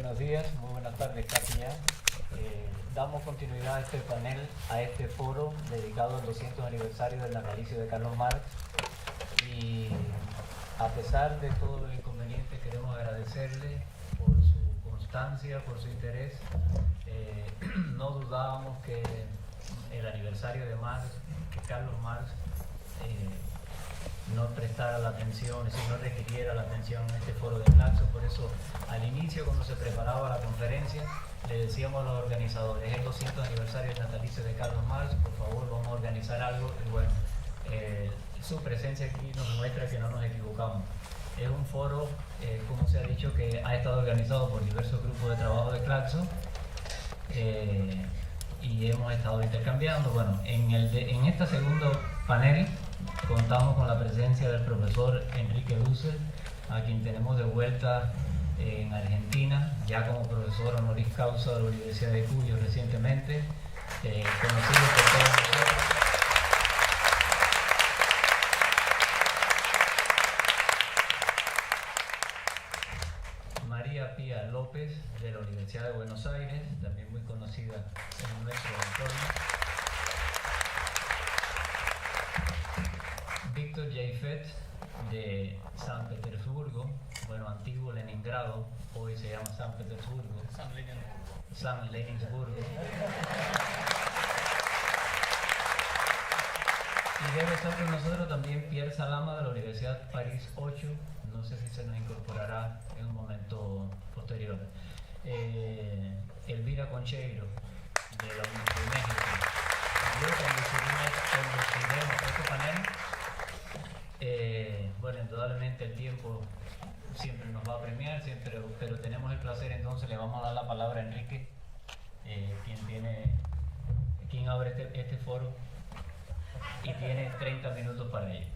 buenos días, muy buenas tardes, Katy. Damos continuidad a este panel, a este foro dedicado al 200 aniversario del natalicio de Carlos Marx. Y a pesar de todo lo inconveniente, queremos agradecerle por su constancia, por su interés. No dudábamos que el aniversario de Marx, que Carlos Marx no prestara la atención, es decir, no requiriera la atención en este foro de Claxo. Por eso, al inicio, cuando se preparaba la conferencia, le decíamos a los organizadores: es el 200 aniversario del natalicio de Carlos Marx, por favor, vamos a organizar algo. Y bueno, su presencia aquí nos muestra que no nos equivocamos. Es un foro, como se ha dicho, que ha estado organizado por diversos grupos de trabajo de Claxo, y hemos estado intercambiando. Bueno, en este segundo panel contamos con la presencia del profesor Enrique Dussel, a quien tenemos de vuelta en Argentina, ya como profesor honoris causa de la Universidad de Cuyo recientemente, conocido por todos nosotros. María Pía López, de la Universidad de Buenos Aires, también muy conocida en nuestro entorno. Víctor Jaifet, de San Petersburgo, bueno, antiguo Leningrado, hoy se llama San Petersburgo. San Leninburgo. Y debe estar con nosotros también Pierre Salama, de la Universidad París 8, no sé si se nos incorporará en un momento posterior. Elvira Concheiro, de la Universidad de México. Yo conduciremos este panel. Bueno, indudablemente el tiempo siempre nos va a premiar, pero tenemos el placer, entonces le vamos a dar la palabra a Enrique, quien abre este foro, y tiene 30 minutos para ello.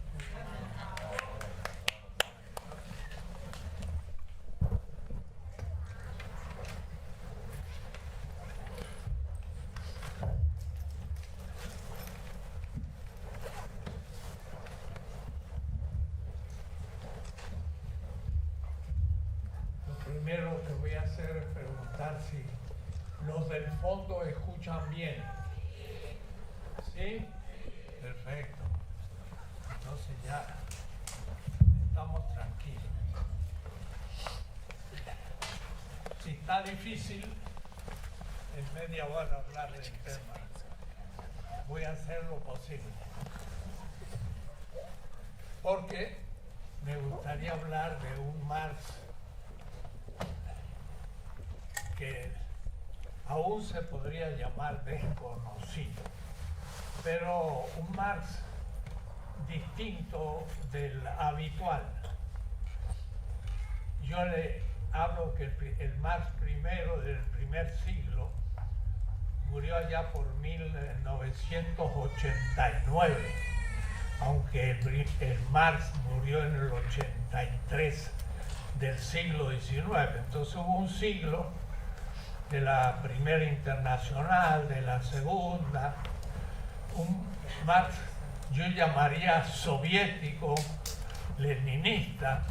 Primero que voy a hacer es preguntar si los del fondo escuchan bien. ¿Sí? Perfecto. Entonces ya estamos tranquilos. Si está difícil, en media hora hablar del tema. Voy a hacer lo posible. Porque me gustaría hablar de un Marx que aún se podría llamar desconocido, pero un Marx distinto del habitual. Yo le hablo que el Marx primero del primer siglo murió allá por 1989, aunque el Marx murió en el 83 del siglo XIX. Entonces hubo un siglo de la primera internacional, de la segunda, un Marx yo llamaría soviético, leninista,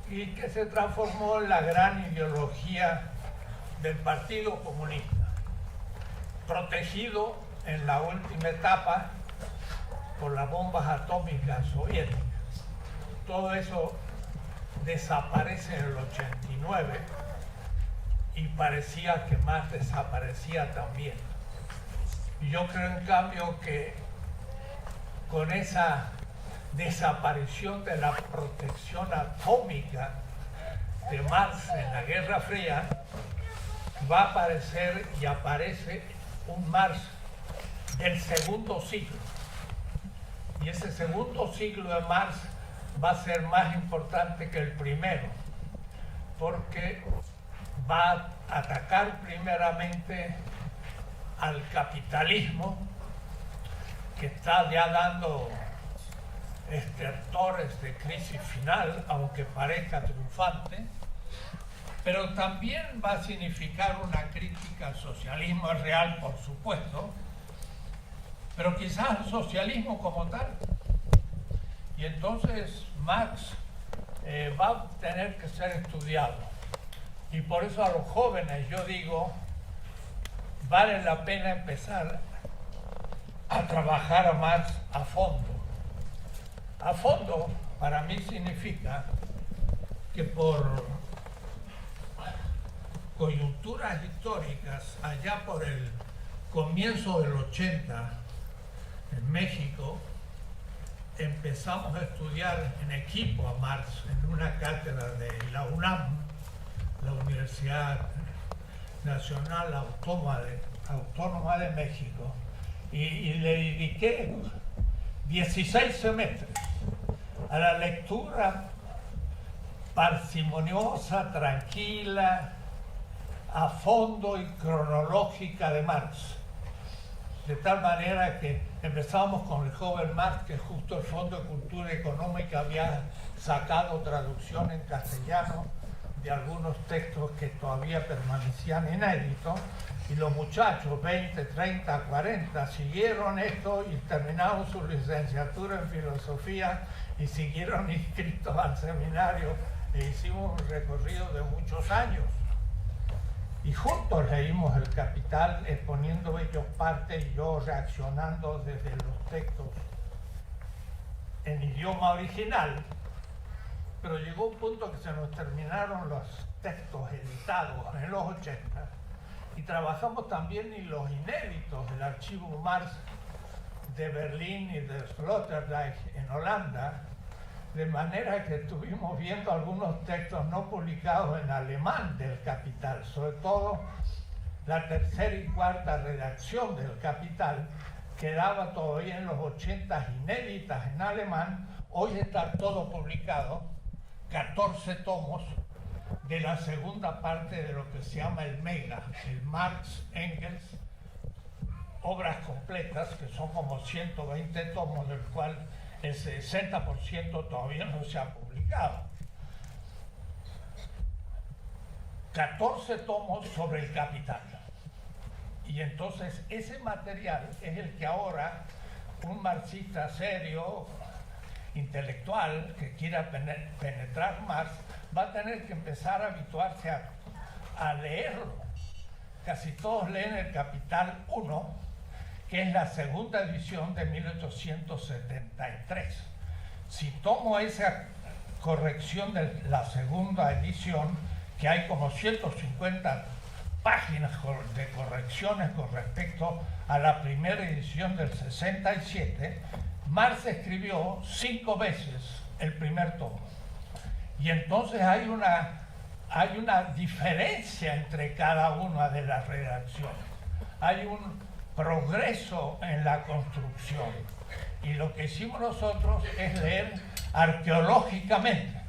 y que se transformó en la gran ideología del Partido Comunista, protegido en la última etapa por las bombas atómicas soviéticas. Todo eso desaparece en el 89, y parecía que Marx desaparecía también. Yo creo, en cambio, que con esa desaparición de la protección atómica de Marx en la Guerra Fría, va a aparecer y aparece un Marx del segundo siglo. Y ese segundo siglo de Marx va a ser más importante que el primero, porque va a atacar primeramente al capitalismo, que está ya dando estertores de crisis final, aunque parezca triunfante, pero también va a significar una crítica al socialismo real, por supuesto, pero quizás al socialismo como tal. Y entonces Marx va a tener que ser estudiado. Y por eso a los jóvenes yo digo, vale la pena empezar a trabajar a Marx a fondo. A fondo para mí significa que por coyunturas históricas, allá por el comienzo del 80, en México, empezamos a estudiar en equipo a Marx en una cátedra de la UNAM, la Universidad Nacional Autónoma de México, y le dediqué 16 semestres a la lectura parsimoniosa, tranquila, a fondo y cronológica de Marx. De tal manera que empezamos con el joven Marx, que justo el Fondo de Cultura Económica había sacado traducción en castellano de algunos textos que todavía permanecían inéditos, y los muchachos, 20, 30, 40, siguieron esto y terminaron su licenciatura en filosofía y siguieron inscritos al seminario e hicimos un recorrido de muchos años. Y juntos leímos El Capital, exponiendo ellos parte y yo reaccionando desde los textos en idioma original. Pero llegó un punto que se nos terminaron los textos editados en los 80 y trabajamos también en los inéditos del archivo Marx de Berlín y de Sloterdijk en Holanda, de manera que estuvimos viendo algunos textos no publicados en alemán del Capital, sobre todo la tercera y cuarta redacción del Capital, quedaba todavía en los 80 inéditas en alemán. Hoy está todo publicado, 14 tomos de la segunda parte de lo que se llama el Mega, el Marx Engels, obras completas, que son como 120 tomos, del cual el 60% todavía no se ha publicado. 14 tomos sobre el Capital. Y entonces ese material es el que ahora un marxista serio, intelectual, que quiera penetrar Marx, va a tener que empezar a habituarse a leerlo. Casi todos leen el Capital 1, que es la segunda edición de 1873. Si tomo esa corrección de la segunda edición, que hay como 150 páginas de correcciones con respecto a la primera edición del 67, Marx escribió 5 veces el primer tomo. Y entonces hay una diferencia entre cada una de las redacciones. Hay un progreso en la construcción. Y lo que hicimos nosotros es leer arqueológicamente.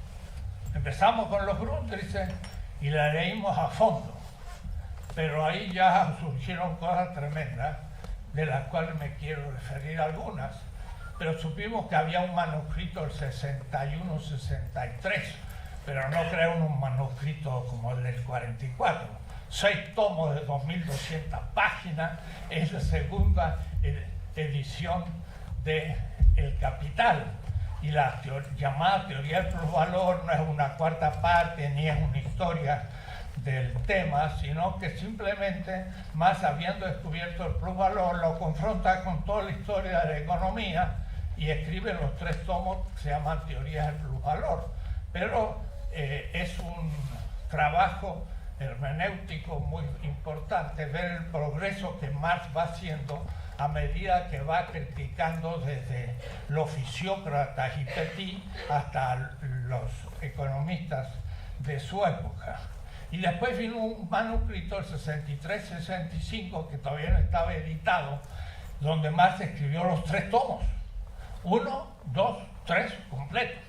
Empezamos con los Grundrisse y la leímos a fondo. Pero ahí ya surgieron cosas tremendas, de las cuales me quiero referir algunas. Pero supimos que había un manuscrito del 61-63, pero no creo un manuscrito como el del 44. 6 tomos de 2.200 páginas, es la segunda edición de El Capital. Y la llamada teoría del plusvalor no es una cuarta parte ni es una historia del tema, sino que simplemente, más habiendo descubierto el plusvalor, lo confronta con toda la historia de la economía y escribe los 3 tomos que se llaman teorías del plusvalor. Pero es un trabajo hermenéutico muy importante ver el progreso que Marx va haciendo a medida que va criticando desde los fisiócratas y Petit hasta los economistas de su época. Y después vino un manuscrito, el 63-65, que todavía no estaba editado, donde Marx escribió los 3 tomos. 1, 2, 3, completo.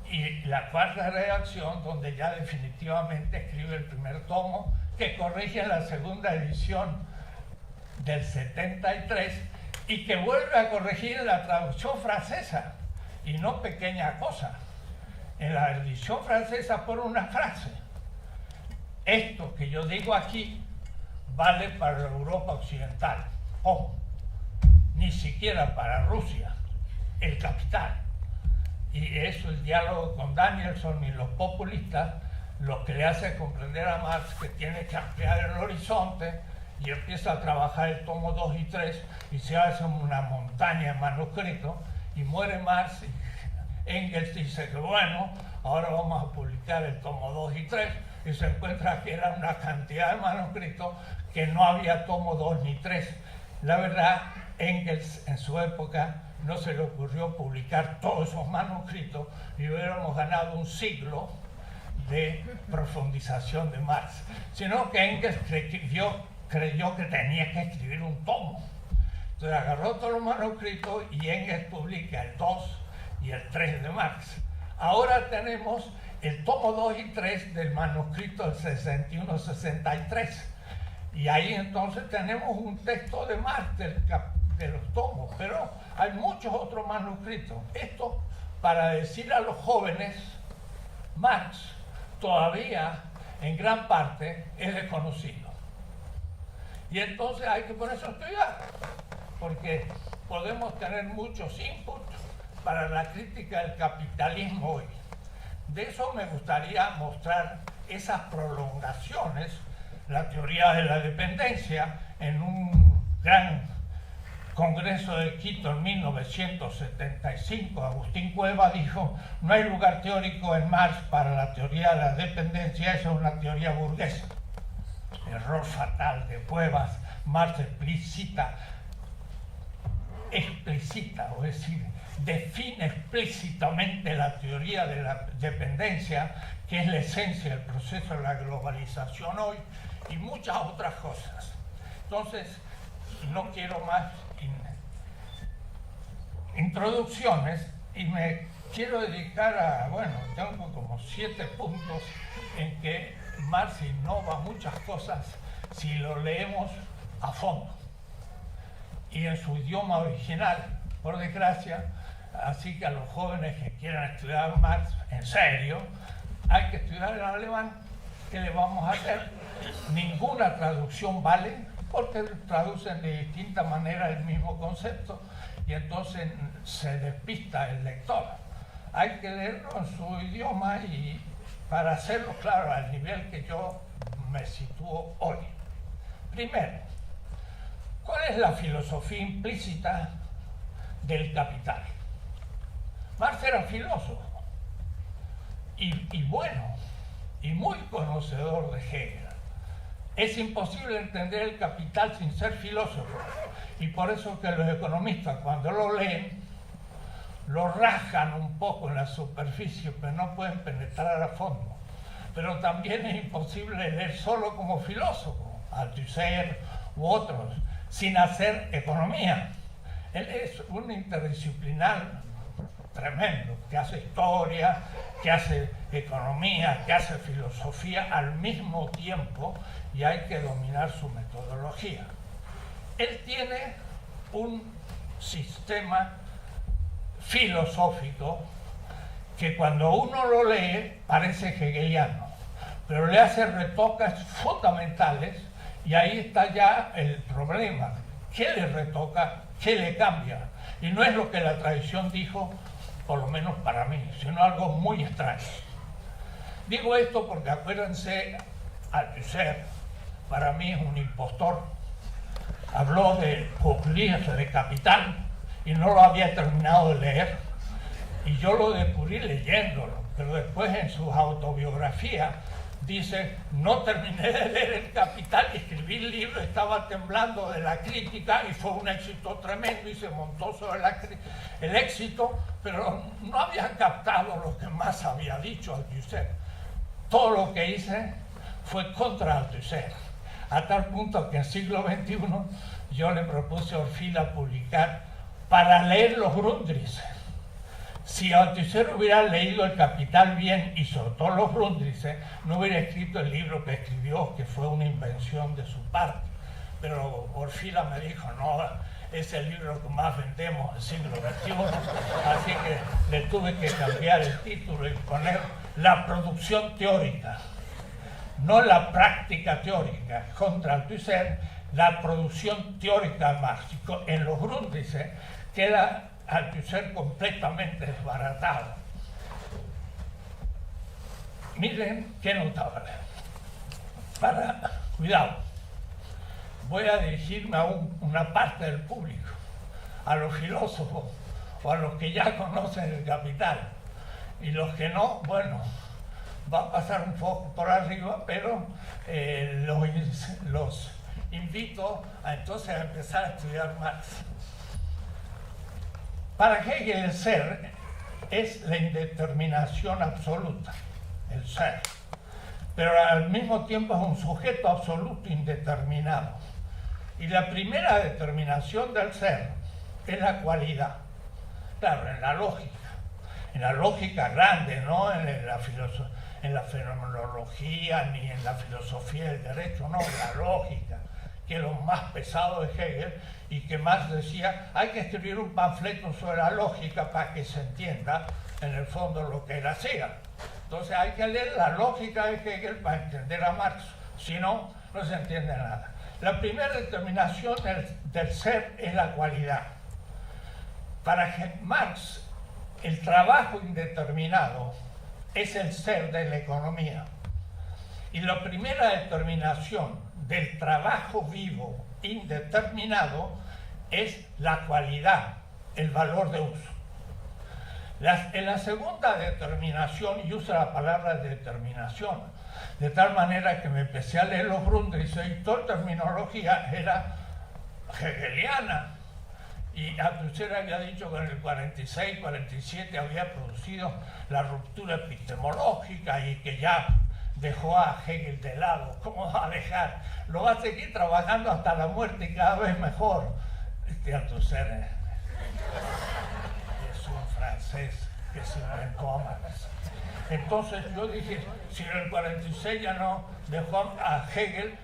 Y la cuarta redacción, donde ya definitivamente escribe el primer tomo, que corrige la segunda edición del 73 y que vuelve a corregir la traducción francesa, y no pequeña cosa. En la edición francesa pone una frase: esto que yo digo aquí vale para la Europa occidental, o ni siquiera para Rusia, El Capital. Y eso, el diálogo con Danielson y los populistas, lo que le hace comprender a Marx que tiene que ampliar el horizonte, y empieza a trabajar el tomo 2 y 3 y se hace una montaña de manuscritos, y muere Marx y Engels dice que bueno, ahora vamos a publicar el tomo 2 y 3, y se encuentra que era una cantidad de manuscritos que no había tomo 2 ni 3. La verdad, Engels en su época no se le ocurrió publicar todos esos manuscritos y hubiéramos ganado un siglo de profundización de Marx, sino que Engels creyó que tenía que escribir un tomo. Entonces agarró todos los manuscritos y Engels publica el 2 y el 3 de Marx. Ahora tenemos el tomo 2 y 3 del manuscrito del 61-63. Y ahí entonces tenemos un texto de Marx de los tomos, pero hay muchos otros manuscritos. Esto para decir a los jóvenes, Marx todavía en gran parte es desconocido. Y entonces hay que ponerse a estudiar, porque podemos tener muchos inputs para la crítica del capitalismo hoy. De eso me gustaría mostrar esas prolongaciones, la teoría de la dependencia, en un gran congreso de Quito en 1975, Agustín Cueva dijo: no hay lugar teórico en Marx para la teoría de la dependencia, esa es una teoría burguesa. Error fatal de Cuevas. Marx explícita, o es decir, define explícitamente la teoría de la dependencia, que es la esencia del proceso de la globalización hoy, y muchas otras cosas. Entonces, no quiero más introducciones y me quiero dedicar a, bueno, tengo como 7 puntos en que Marx innova muchas cosas si lo leemos a fondo y en su idioma original, por desgracia. Así que a los jóvenes que quieran estudiar Marx en serio, hay que estudiar en alemán. ¿Qué le vamos a hacer? Ninguna traducción vale, porque traducen de distinta manera el mismo concepto y entonces se despista el lector. Hay que leerlo en su idioma y para hacerlo claro al nivel que yo me sitúo hoy. Primero, ¿cuál es la filosofía implícita del capital? Marx era filósofo y bueno, y muy conocedor de Hegel. Es imposible entender el capital sin ser filósofo, y por eso que los economistas cuando lo leen lo rasgan un poco en la superficie, pero no pueden penetrar a fondo. Pero también es imposible leer solo como filósofo, Althusser u otros, sin hacer economía. Él es un interdisciplinar tremendo, que hace historia, que hace economía, que hace filosofía al mismo tiempo, y hay que dominar su metodología. Él tiene un sistema filosófico que cuando uno lo lee parece hegeliano, pero le hace retocas fundamentales, y ahí está ya el problema. ¿Qué le retoca? ¿Qué le cambia? Y no es lo que la tradición dijo, por lo menos para mí, sino algo muy extraño. Digo esto porque acuérdense, Althusser para mí es un impostor. Habló de Pauclise, de Capital, y no lo había terminado de leer, y yo lo descubrí leyéndolo, pero después en su autobiografía dice: no terminé de leer el Capital y escribí el libro, estaba temblando de la crítica y fue un éxito tremendo y se montó sobre el éxito, pero no había captado lo que más había dicho Althusser. Todo lo que hice fue contra Althusser, a tal punto que en siglo XXI yo le propuse a Orfila publicar para leer los Grundrisse. Si Althusser hubiera leído el Capital bien y sobre todo los Grundrisse, no hubiera escrito el libro que escribió, que fue una invención de su parte. Pero Orfila me dijo: no, es el libro que más vendemos del siglo XXI, así que le tuve que cambiar el título y poner la producción teórica, no la práctica teórica. Contra Althusser, la producción teórica marxista. En los Grundrisse queda Althusser completamente desbaratado. miren qué notable. Cuidado, voy a dirigirme a una parte del público, a los filósofos o a los que ya conocen el Capital, y los que no, bueno, va a pasar un poco por arriba, pero los invito entonces a empezar a estudiar Marx. Para Hegel el ser es la indeterminación absoluta, el ser, pero al mismo tiempo es un sujeto absoluto indeterminado. Y la primera determinación del ser es la cualidad. Claro, en la lógica grande, no en la fenomenología ni en la filosofía del derecho, no, en la lógica, que es lo más pesado de Hegel, y que Marx decía, hay que escribir un panfleto sobre la lógica para que se entienda en el fondo lo que él hacía. Entonces hay que leer la lógica de Hegel para entender a Marx, si no, no se entiende nada. La primera determinación del ser es la cualidad. Para Marx, el trabajo indeterminado es el ser de la economía. Y la primera determinación del trabajo vivo indeterminado es la cualidad, el valor de uso. En la segunda determinación, y uso la palabra determinación, de tal manera que me empecé a leer los Grundrisse y toda terminología era hegeliana. Y Althusser había dicho que en el 46, 47 había producido la ruptura epistemológica y que ya dejó a Hegel de lado. ¿Cómo va a dejar? Lo va a seguir trabajando hasta la muerte y cada vez mejor. Althusser es un francés que se inventó a Marx. Entonces yo dije, si en el 46 ya no dejó a Hegel,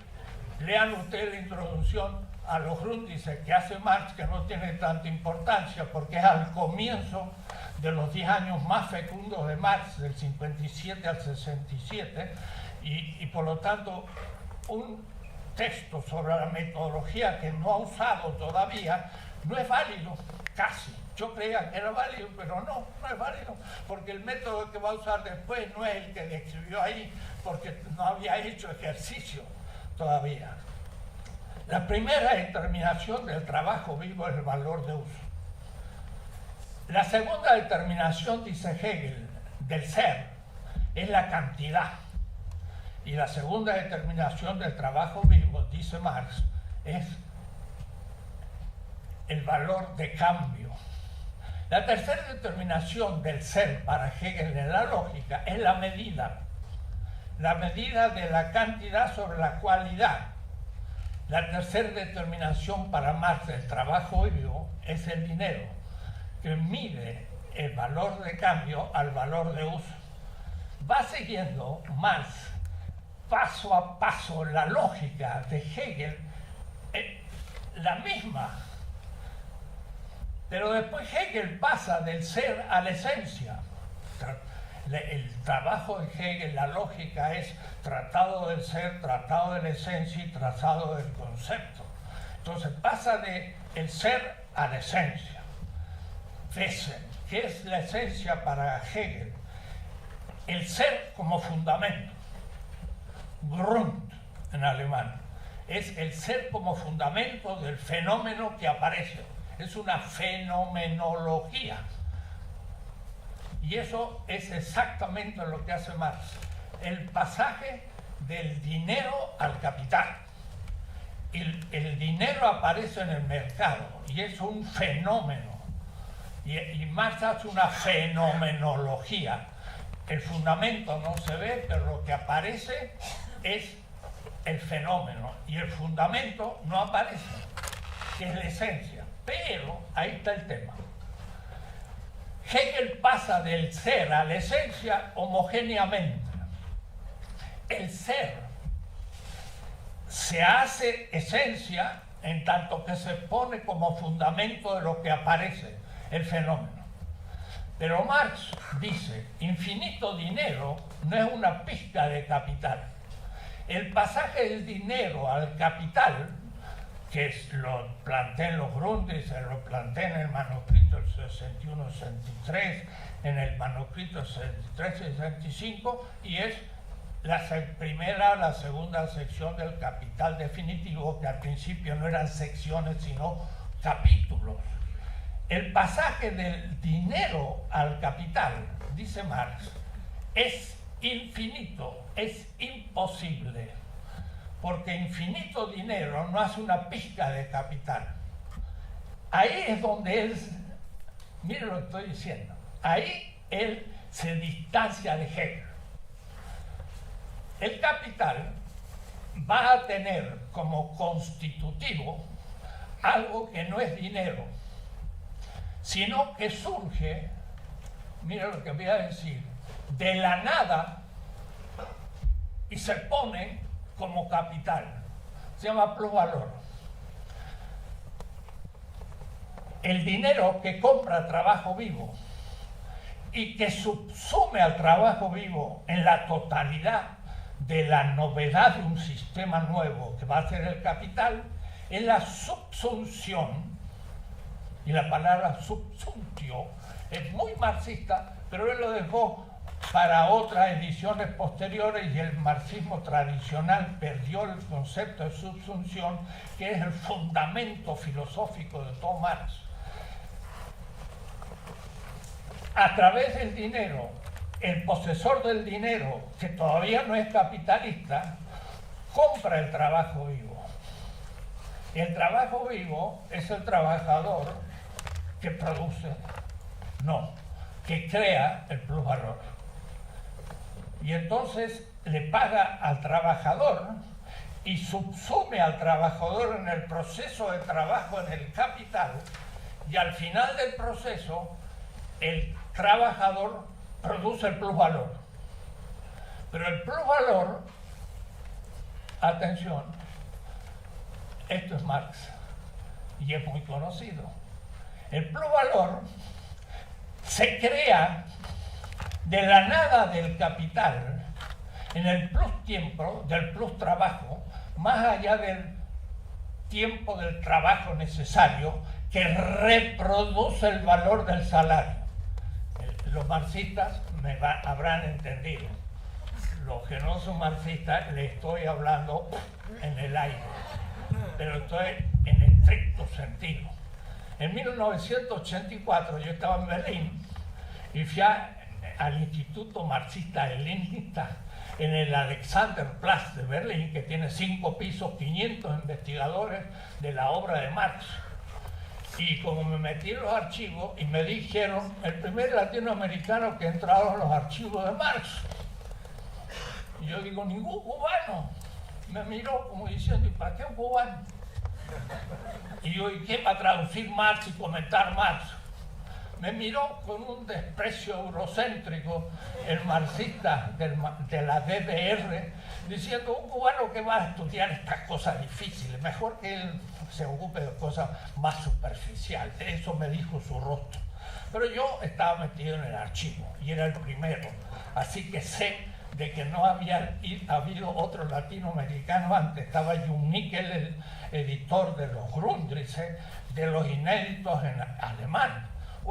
lean ustedes la introducción a los Grundrisse que hace Marx, que no tiene tanta importancia porque es al comienzo de los 10 años más fecundos de Marx, del 57 al 67, y por lo tanto un texto sobre la metodología que no ha usado todavía no es válido, casi. Yo creía que era válido, pero no es válido, porque el método que va a usar después no es el que describió ahí, porque no había hecho ejercicio todavía. La primera determinación del trabajo vivo es el valor de uso. La segunda determinación, dice Hegel, del ser es la cantidad. Y la segunda determinación del trabajo vivo, dice Marx, es el valor de cambio. La tercera determinación del ser para Hegel en la lógica es la medida de la cantidad sobre la cualidad. La tercera determinación para Marx del trabajo vivo es el dinero, que mide el valor de cambio al valor de uso. Va siguiendo Marx paso a paso la lógica de Hegel, la misma. Pero después Hegel pasa del ser a la esencia. El trabajo de Hegel, la lógica es tratado del ser, tratado de la esencia y tratado del concepto. Entonces pasa del ser a la esencia. Wesen, ¿qué es la esencia para Hegel? El ser como fundamento. Grund en alemán. Es el ser como fundamento del fenómeno que aparece. Es una fenomenología. Y eso es exactamente lo que hace Marx. El pasaje del dinero al capital. El dinero aparece en el mercado y es un fenómeno. Y Marx hace una fenomenología. El fundamento no se ve, pero lo que aparece es el fenómeno. Y el fundamento no aparece, que es la esencia. Pero ahí está el tema. Hegel pasa del ser a la esencia homogéneamente. El ser se hace esencia en tanto que se pone como fundamento de lo que aparece, el fenómeno. Pero Marx dice, infinito dinero no es una pizca de capital. El pasaje del dinero al capital que lo planteé en los Grundrisse, lo planteé en el manuscrito 61-63, en el manuscrito 63-65, y es la primera, la segunda sección del Capital definitivo, que al principio no eran secciones sino capítulos. El pasaje del dinero al capital, dice Marx, es infinito, es imposible, porque infinito dinero no hace una pizca de capital. Ahí es donde él, mire lo que estoy diciendo, ahí él se distancia de Hegel. El capital va a tener como constitutivo algo que no es dinero, sino que surge, mira lo que voy a decir, de la nada y se pone como capital. Se llama plusvalor. El dinero que compra trabajo vivo y que subsume al trabajo vivo en la totalidad de la novedad de un sistema nuevo que va a ser el capital, es la subsunción, y la palabra subsuntio es muy marxista, pero él lo dejó para otras ediciones posteriores, y el marxismo tradicional perdió el concepto de subsunción, que es el fundamento filosófico de todo Marx. A través del dinero, el posesor del dinero, que todavía no es capitalista, compra el trabajo vivo. El trabajo vivo es el trabajador que produce, no, que crea el plusvalor. Y entonces le paga al trabajador y subsume al trabajador en el proceso de trabajo en el capital, y al final del proceso el trabajador produce el plusvalor. Pero el plusvalor, atención, esto es Marx y es muy conocido. El plusvalor se crea de la nada del capital en el plus tiempo, del plus trabajo, más allá del tiempo del trabajo necesario, que reproduce el valor del salario. Los marxistas habrán entendido. Los que no son marxistas, le estoy hablando en el aire, pero estoy en estricto sentido. En 1984 yo estaba en Berlín y fui al Instituto Marxista-Leninista en el Alexanderplatz de Berlín, que tiene 5 pisos, 500 investigadores de la obra de Marx. Y como me metí en los archivos y me dijeron, el primer latinoamericano que entraron en los archivos de Marx. Y yo digo, ningún cubano. Me miró como diciendo, ¿y para qué un cubano? Y yo, ¿y qué para traducir Marx y comentar Marx? Me miró con un desprecio eurocéntrico el marxista de la DDR, diciendo, un cubano que va a estudiar estas cosas difíciles, mejor que él se ocupe de cosas más superficiales. Eso me dijo su rostro. Pero yo estaba metido en el archivo y era el primero, así que sé de que no había habido otro latinoamericano antes. Estaba Jung Nickel, el editor de los Grundrisse, de los inéditos en alemán.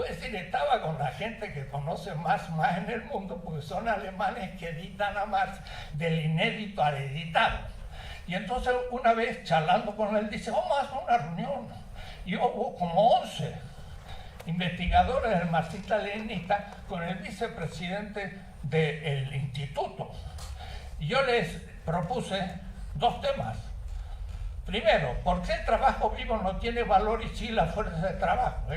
Es decir, estaba con la gente que conoce más en el mundo, porque son alemanes que editan a Marx del inédito al editado. Y entonces una vez charlando con él, dice, vamos a hacer una reunión. Y hubo como 11 investigadores del marxista-leninista con el vicepresidente del instituto. Y yo les propuse 2 temas. Primero, ¿por qué el trabajo vivo no tiene valor y sí la fuerza de trabajo?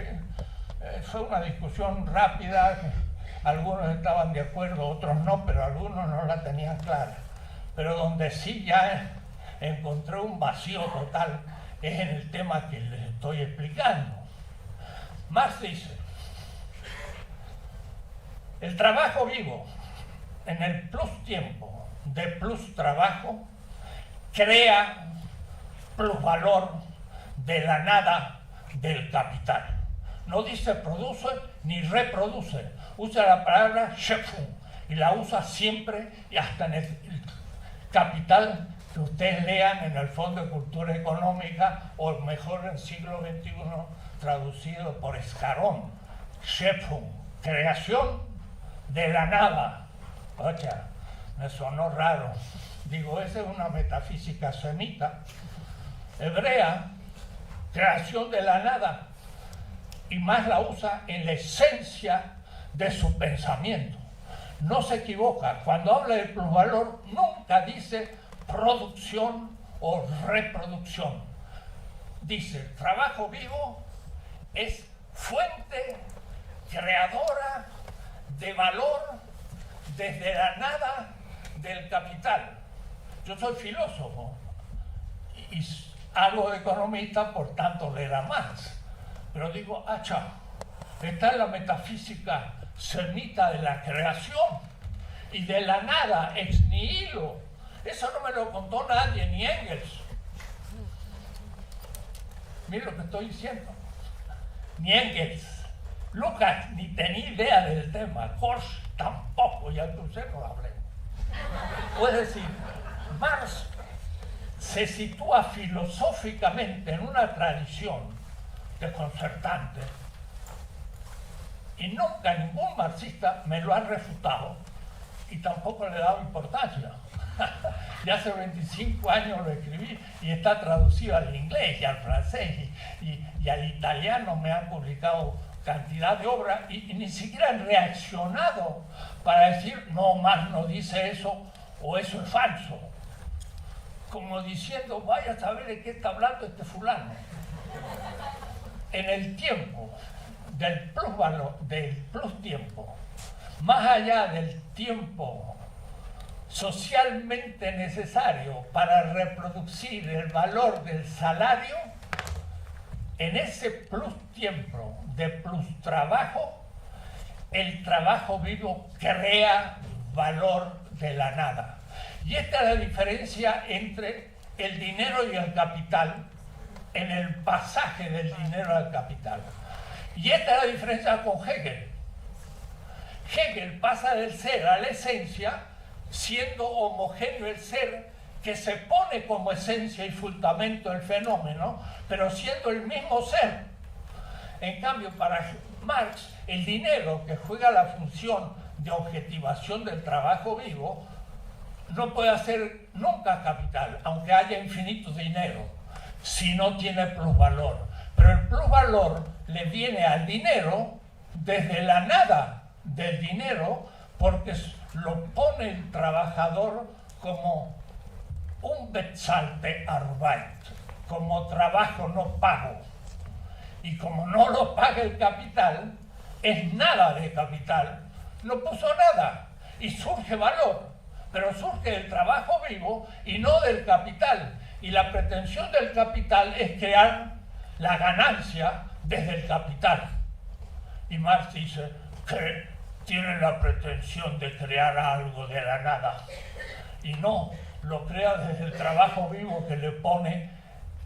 Fue una discusión rápida, algunos estaban de acuerdo, otros no, pero algunos no la tenían clara. Pero donde sí ya encontré un vacío total es en el tema que les estoy explicando. Marx dice, el trabajo vivo en el plus tiempo de plus trabajo crea plusvalor de la nada del capital. No dice produce ni reproduce, usa la palabra Schöpfung y la usa siempre y hasta en el capital que ustedes lean en el Fondo de Cultura Económica, o mejor en siglo XXI, traducido por Escarón, Schöpfung, creación de la nada. Ocha, me sonó raro. Digo, esa es una metafísica semita, hebrea, creación de la nada, y más la usa en la esencia de su pensamiento. No se equivoca, cuando habla de plusvalor nunca dice producción o reproducción. Dice, el trabajo vivo es fuente creadora de valor desde la nada del capital. Yo soy filósofo y hago de economista, por tanto leerá más. Pero digo, esta es la metafísica semita de la creación y de la nada, ex nihilo. Eso no me lo contó nadie, ni Engels. Miren lo que estoy diciendo. Ni Engels. Lucas ni tenía idea del tema. Horst tampoco, ya que usted no hablé. Es decir, Marx se sitúa filosóficamente en una tradición desconcertante y nunca ningún marxista me lo ha refutado y tampoco le he dado importancia. Ya hace 25 años lo escribí y está traducido al inglés y al francés y al italiano. Me han publicado cantidad de obras y ni siquiera han reaccionado para decir, no, Marx no dice eso o eso es falso. Como diciendo, vaya a saber de qué está hablando este fulano. En el tiempo del plusvalor, del plus tiempo, más allá del tiempo socialmente necesario para reproducir el valor del salario, en ese plus tiempo de plus trabajo, el trabajo vivo crea valor de la nada. Y esta es la diferencia entre el dinero y el capital, en el pasaje del dinero al capital. Y esta es la diferencia con Hegel. Hegel pasa del ser a la esencia, siendo homogéneo el ser, que se pone como esencia y fundamento del fenómeno, pero siendo el mismo ser. En cambio, para Marx, el dinero, que juega la función de objetivación del trabajo vivo, no puede ser nunca capital, aunque haya infinito dinero, si no tiene plusvalor. Pero el plusvalor le viene al dinero desde la nada del dinero, porque lo pone el trabajador como un bezahlte Arbeit, como trabajo no pago. Y como no lo paga el capital, es nada de capital, no puso nada y surge valor, pero surge del trabajo vivo y no del capital. Y la pretensión del capital es crear la ganancia desde el capital. Y Marx dice que tiene la pretensión de crear algo de la nada. Y no, lo crea desde el trabajo vivo, que le pone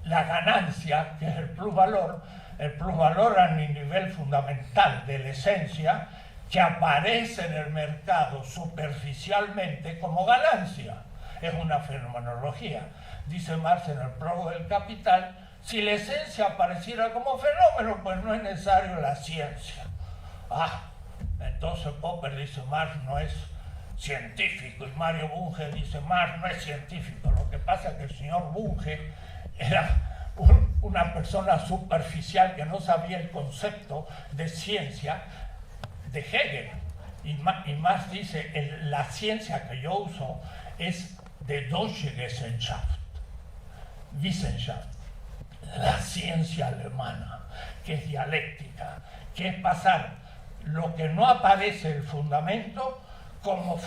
la ganancia, que es el plusvalor a mi nivel fundamental de la esencia, que aparece en el mercado superficialmente como ganancia. Es una fenomenología. Dice Marx en el prólogo del Capital, si la esencia apareciera como fenómeno, pues no es necesario la ciencia. Entonces Popper dice, Marx no es científico, y Mario Bunge dice, Marx no es científico. Lo que pasa es que el señor Bunge era una persona superficial que no sabía el concepto de ciencia de Hegel. Y Marx dice, la ciencia que yo uso es de Deutsche Wissenschaft, la ciencia alemana, que es dialéctica, que es pasar lo que no aparece el fundamento como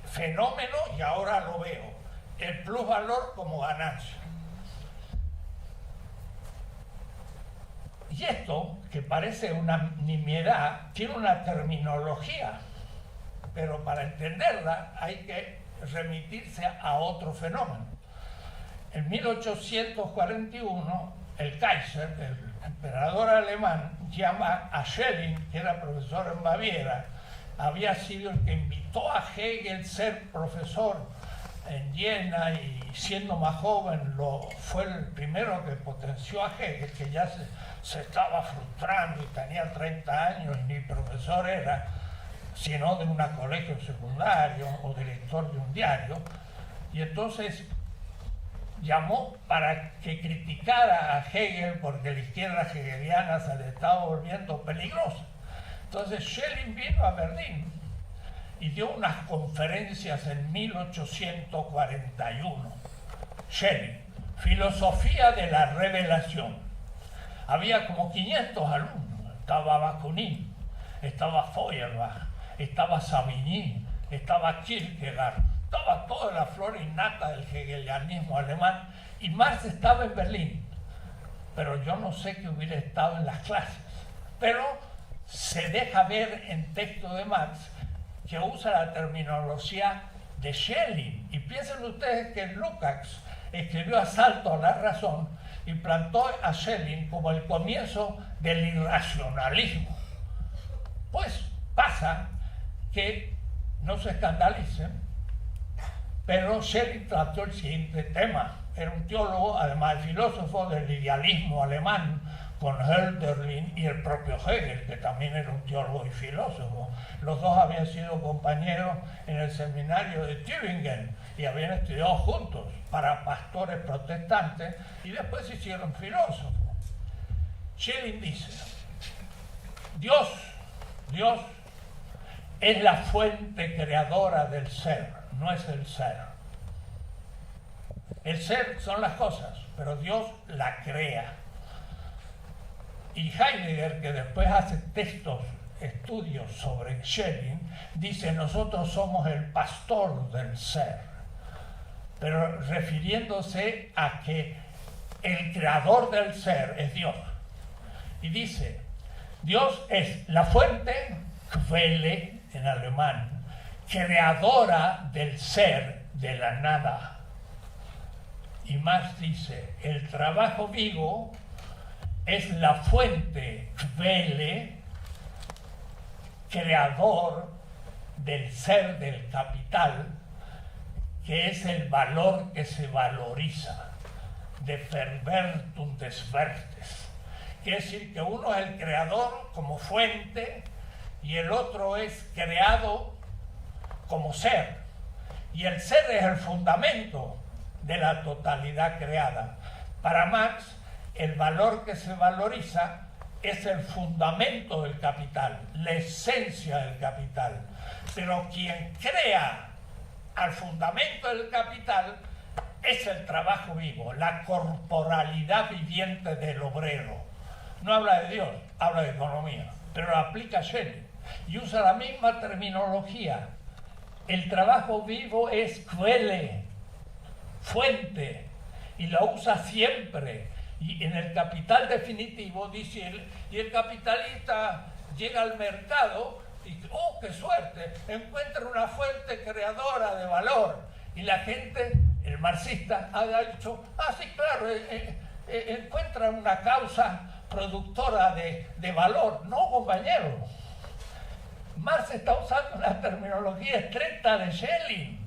fenómeno, y ahora lo veo, el plusvalor como ganancia. Y esto, que parece una nimiedad, tiene una terminología, pero para entenderla hay que remitirse a otro fenómeno. En 1841, el Kaiser, el emperador alemán, llama a Schelling, que era profesor en Baviera, había sido el que invitó a Hegel a ser profesor en Jena y siendo más joven fue el primero que potenció a Hegel, que ya se estaba frustrando y tenía 30 años y ni profesor era, sino de un colegio secundario o director de un diario. Y entonces llamó para que criticara a Hegel porque la izquierda hegeliana se le estaba volviendo peligrosa. Entonces Schelling vino a Berlín y dio unas conferencias en 1841. Schelling, Filosofía de la Revelación. Había como 500 alumnos. Estaba Bakunin, estaba Feuerbach, estaba Savigny, estaba Kierkegaard, estaba toda la flora innata del hegelianismo alemán, y Marx estaba en Berlín. Pero yo no sé que hubiera estado en las clases. Pero se deja ver en texto de Marx que usa la terminología de Schelling. Y piensen ustedes que Lukács escribió Asalto a la razón y plantó a Schelling como el comienzo del irracionalismo. Pues pasa que, no se escandalicen, pero Schelling trató el siguiente tema. Era un teólogo, además de filósofo del idealismo alemán, con Hölderlin y el propio Hegel, que también era un teólogo y filósofo. Los dos habían sido compañeros en el seminario de Tübingen y habían estudiado juntos para pastores protestantes y después se hicieron filósofos. Schelling dice, Dios es la fuente creadora del ser, no es el ser. El ser son las cosas, pero Dios la crea. Y Heidegger, que después hace estudios sobre Schelling, dice, nosotros somos el pastor del ser, pero refiriéndose a que el creador del ser es Dios. Y dice, Dios es la fuente, Quelle en alemán, creadora del ser, de la nada. Y Marx dice, el trabajo vivo es la fuente, Quelle, creador del ser del capital, que es el valor que se valoriza, de Verwertung des Wertes. Quiere decir que uno es el creador como fuente y el otro es creado como ser. Y el ser es el fundamento de la totalidad creada. Para Marx, el valor que se valoriza es el fundamento del capital, la esencia del capital. Pero quien crea al fundamento del capital es el trabajo vivo, la corporalidad viviente del obrero. No habla de Dios, habla de economía, pero lo aplica Schelling y usa la misma terminología. El trabajo vivo es Quelle, fuente, y lo usa siempre. Y en el capital definitivo dice él, y el capitalista llega al mercado y, ¡oh, qué suerte!, encuentra una fuente creadora de valor. Y la gente, el marxista, ha dicho, sí, claro, encuentra una causa productora de valor. No, compañero. Marx está usando una terminología estricta de Schelling.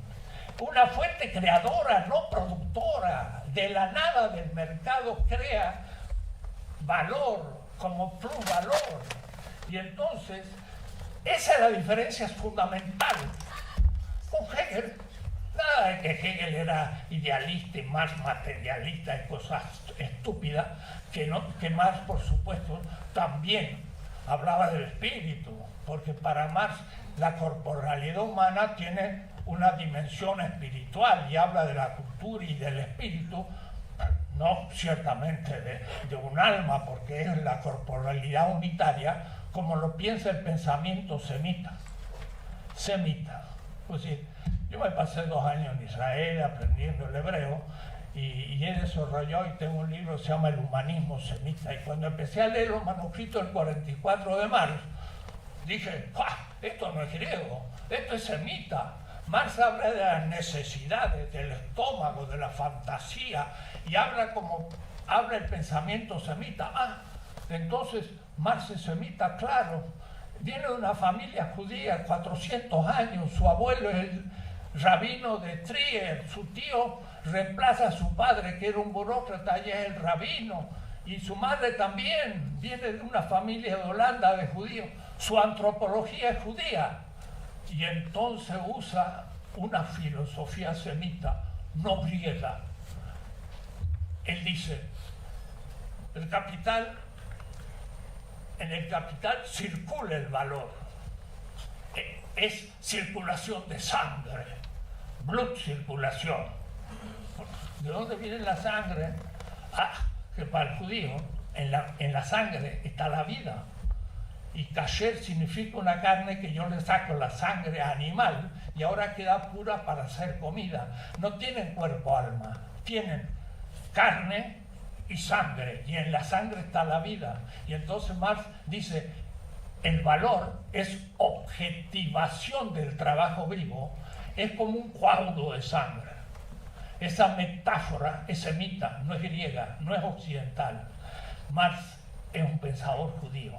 Una fuente creadora, no productora. De la nada del mercado crea valor como plusvalor. Y entonces, esa es la diferencia fundamental. Con Hegel, nada de que Hegel era idealista y más materialista y cosas estúpidas, que Marx, por supuesto, también hablaba del espíritu, porque para Marx la corporalidad humana tiene una dimensión espiritual y habla de la cultura y del espíritu, no ciertamente de un alma, porque es la corporalidad unitaria, como lo piensa el pensamiento semita. Pues sí, yo me pasé 2 años en Israel aprendiendo el hebreo y he desarrollado y tengo un libro que se llama El humanismo semita, y cuando empecé a leer los manuscritos del 44 de Marx, dije, esto no es griego, esto es semita. Marx habla de las necesidades, del estómago, de la fantasía, y habla el pensamiento semita. Entonces Marx es semita, claro. Viene de una familia judía, 400 años, su abuelo es rabino de Trier, su tío reemplaza a su padre, que era un burócrata, y es el rabino, y su madre también viene de una familia de Holanda de judíos. Su antropología es judía, y entonces usa una filosofía semita, no griega. Él dice, en el capital circula el valor, es circulación de sangre, blood circulación. ¿De dónde viene la sangre? Que para el judío en la sangre está la vida, y kasher significa una carne que yo le saco la sangre animal y ahora queda pura para hacer comida. No tienen cuerpo alma, tienen carne y sangre, y en la sangre está la vida. Y entonces Marx dice, el valor es objetivación del trabajo vivo, es como un coágulo de sangre. Esa metáfora es semita, no es griega, no es occidental. Marx es un pensador judío.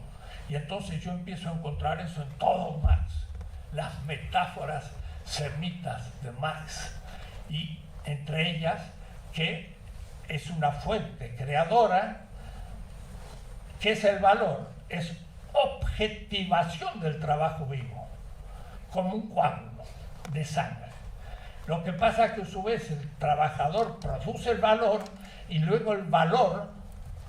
Y entonces yo empiezo a encontrar eso en todo Marx, las metáforas semitas de Marx, y entre ellas que es una fuente creadora. ¿Qué es el valor? Es objetivación del trabajo vivo, como un coágulo de sangre. Lo que pasa es que a su vez el trabajador produce el valor y luego el valor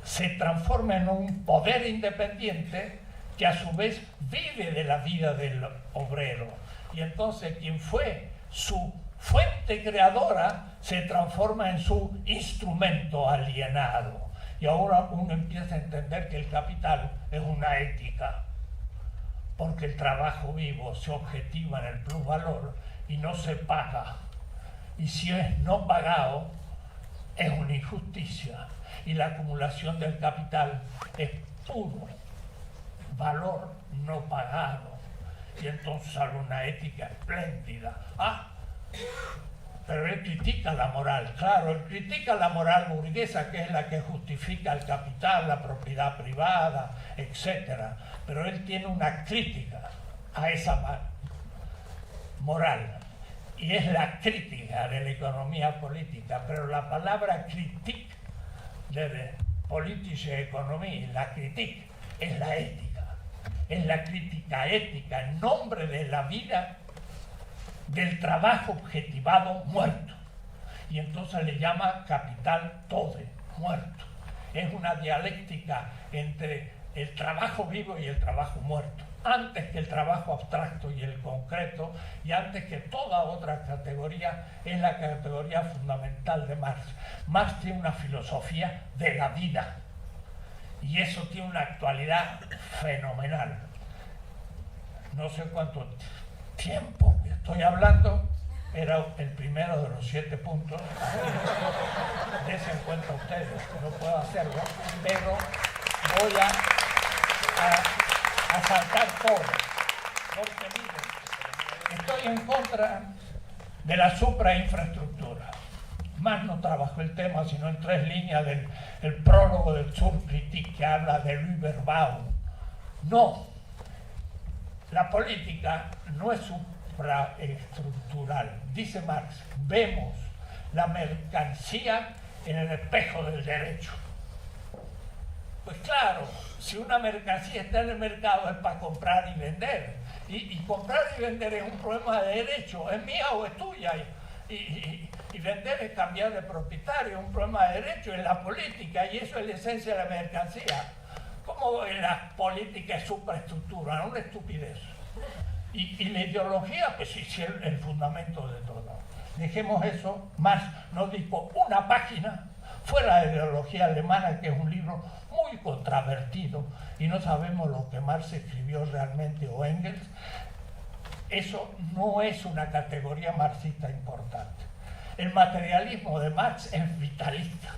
se transforma en un poder independiente que a su vez vive de la vida del obrero. Y entonces quien fue su fuente creadora se transforma en su instrumento alienado. Y ahora uno empieza a entender que el capital es una ética, porque el trabajo vivo se objetiva en el plusvalor y no se paga. Y si es no pagado, es una injusticia. Y la acumulación del capital es puro valor no pagado. Y entonces sale una ética espléndida. Pero él critica la moral, claro, él critica la moral burguesa, que es la que justifica el capital, la propiedad privada, etc. Pero él tiene una crítica a esa moral, y es la crítica de la economía política. Pero la palabra critique de politische economía, la critique, es la ética, es la crítica ética en nombre de la vida del trabajo objetivado muerto. Y entonces le llama capital tode, muerto. Es una dialéctica entre el trabajo vivo y el trabajo muerto, antes que el trabajo abstracto y el concreto, y antes que toda otra categoría. Es la categoría fundamental de Marx. Marx tiene una filosofía de la vida, y eso tiene una actualidad fenomenal. No sé cuánto tiempo estoy hablando, era el primero de los 7 puntos. Desen cuenta ustedes, no puedo hacerlo, pero voy a saltar todo, porque miren, estoy en contra de la suprainfraestructura. Más no trabajó el tema sino en 3 líneas del prólogo del Subkritik, que habla del Überbau. No, la política no es supraestructural. Dice Marx, vemos la mercancía en el espejo del derecho. Pues claro, si una mercancía está en el mercado es para comprar y vender. Y comprar y vender es un problema de derecho, es mía o es tuya. Y vender es cambiar de propietario, un problema de derecho en la política, y eso es la esencia de la mercancía. ¿Cómo la política es supraestructura? Una estupidez. Y la ideología, pues sí, es el fundamento de todo. Dejemos eso. Marx nos dijo una página fuera de la ideología alemana, que es un libro muy controvertido, y no sabemos lo que Marx escribió realmente, o Engels. Eso no es una categoría marxista importante. El materialismo de Marx es vitalista.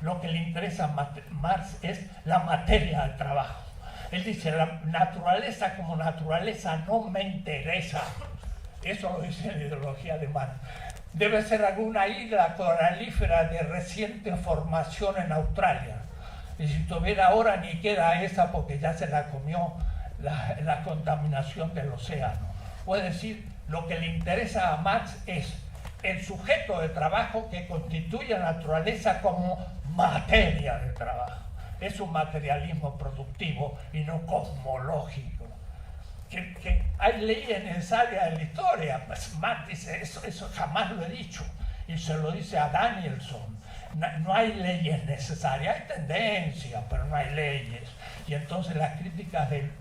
Lo que le interesa a Marx es la materia del trabajo. Él dice, la naturaleza como naturaleza no me interesa. Eso lo dice la ideología de Marx. Debe ser alguna isla coralífera de reciente formación en Australia. Y si tuviera ahora ni queda esa, porque ya se la comió la contaminación del océano. O es decir, lo que le interesa a Marx es el sujeto de trabajo que constituye la naturaleza como materia de trabajo. Es un materialismo productivo y no cosmológico. Que hay leyes necesarias en la historia. Pues Marx dice, eso jamás lo he dicho. Y se lo dice a Danielson. No hay leyes necesarias, hay tendencias, pero no hay leyes. Y entonces las críticas de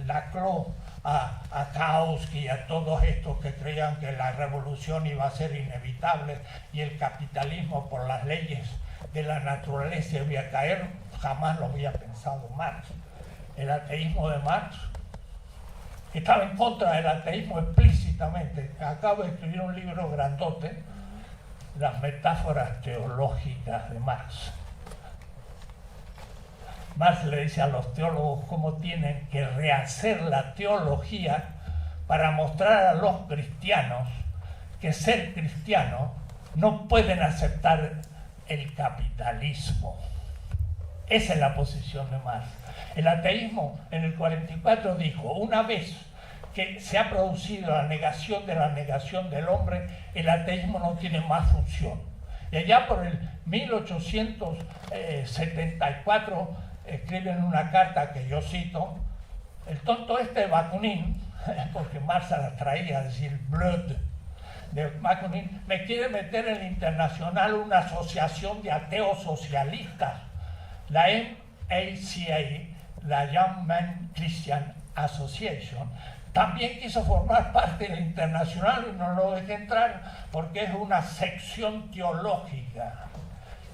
Laclau a Kautsky y a todos estos que creían que la revolución iba a ser inevitable y el capitalismo por las leyes de la naturaleza iba a caer, jamás lo había pensado Marx. El ateísmo de Marx estaba en contra del ateísmo explícitamente. Acabo de escribir un libro grandote, Las metáforas teológicas de Marx. Marx le dice a los teólogos cómo tienen que rehacer la teología para mostrar a los cristianos que ser cristianos no pueden aceptar el capitalismo. Esa es la posición de Marx. El ateísmo en el 44 dijo, una vez que se ha producido la negación del hombre, el ateísmo no tiene más función. Y allá por el 1874 escriben una carta que yo cito, el tonto este de Bakunin, porque Marx la traía a decir blood, de Bakunin, me quiere meter en el internacional una asociación de ateos socialistas, la MACA, la Young Man Christian Association. También quiso formar parte del internacional y no lo dejé entrar porque es una sección teológica.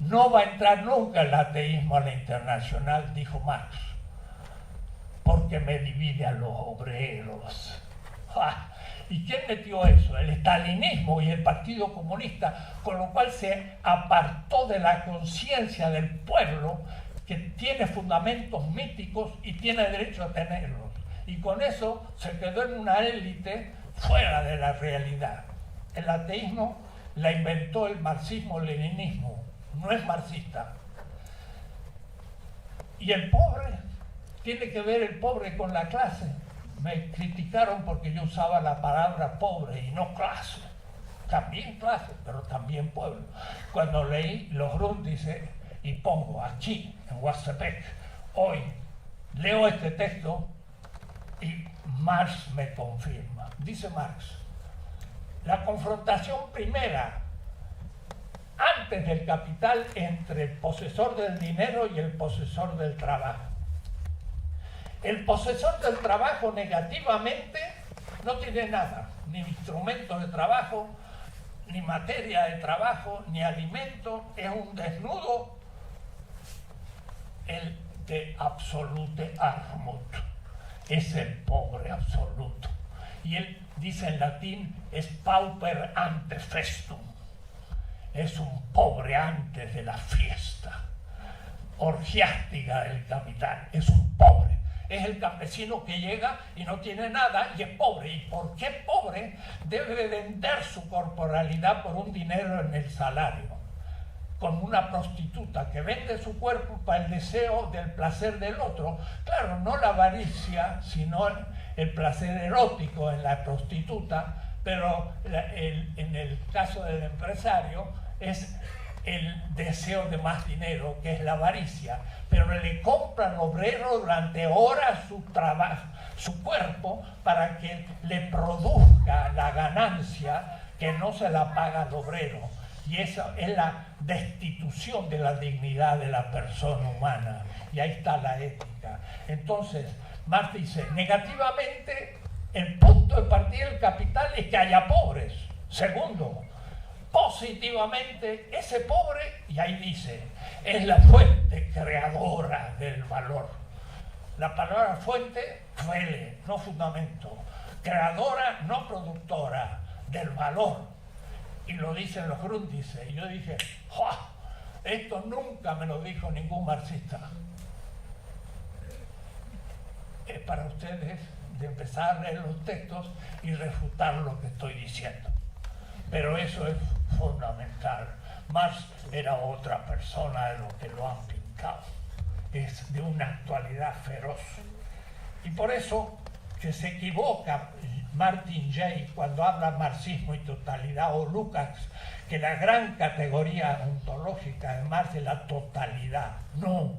No va a entrar nunca el ateísmo a la internacional, dijo Marx, porque me divide a los obreros. ¡Ja! ¿Y quién metió eso? El estalinismo y el Partido Comunista, con lo cual se apartó de la conciencia del pueblo que tiene fundamentos míticos y tiene derecho a tenerlos. Y con eso se quedó en una élite fuera de la realidad. El ateísmo la inventó el marxismo-leninismo, no es marxista. Y el pobre, tiene que ver el pobre con la clase. Me criticaron porque yo usaba la palabra pobre y no clase. También clase, pero también pueblo. Cuando leí los Grundrisse y pongo aquí en Huastepec, hoy leo este texto y Marx me confirma. Dice Marx, la confrontación primera antes del capital entre el posesor del dinero y el posesor del trabajo. El posesor del trabajo negativamente no tiene nada, ni instrumento de trabajo, ni materia de trabajo, ni alimento, es un desnudo, el de absolute armut, es el pobre absoluto. Y él dice en latín, es pauper ante festum, es un pobre antes de la fiesta orgiástica del capital, es un pobre. Es el campesino que llega y no tiene nada y es pobre. ¿Y por qué pobre? Debe vender su corporalidad por un dinero en el salario. Como una prostituta que vende su cuerpo para el deseo del placer del otro. Claro, no la avaricia, sino el placer erótico en la prostituta, pero en el caso del empresario es el deseo de más dinero, que es la avaricia, pero le compra al obrero durante horas su trabajo, su cuerpo, para que le produzca la ganancia que no se la paga al obrero. Y eso es la destitución de la dignidad de la persona humana. Y ahí está la ética. Entonces, Marx dice, negativamente, el punto de partida del capital es que haya pobres. Segundo, positivamente, ese pobre, y ahí dice, es la fuente creadora del valor. La palabra fuente, fuele, no fundamento. Creadora, no productora del valor. Y lo dicen los Grundrisse. Y yo dije, ¡joa! Esto nunca me lo dijo ningún marxista. Es para ustedes de empezar a leer los textos y refutar lo que estoy diciendo. Pero eso es fundamental. Marx era otra persona de lo que lo han pintado. Es de una actualidad feroz. Y por eso que se equivoca Martin Jay cuando habla marxismo y totalidad, o Lukács, que la gran categoría ontológica de Marx es la totalidad. No,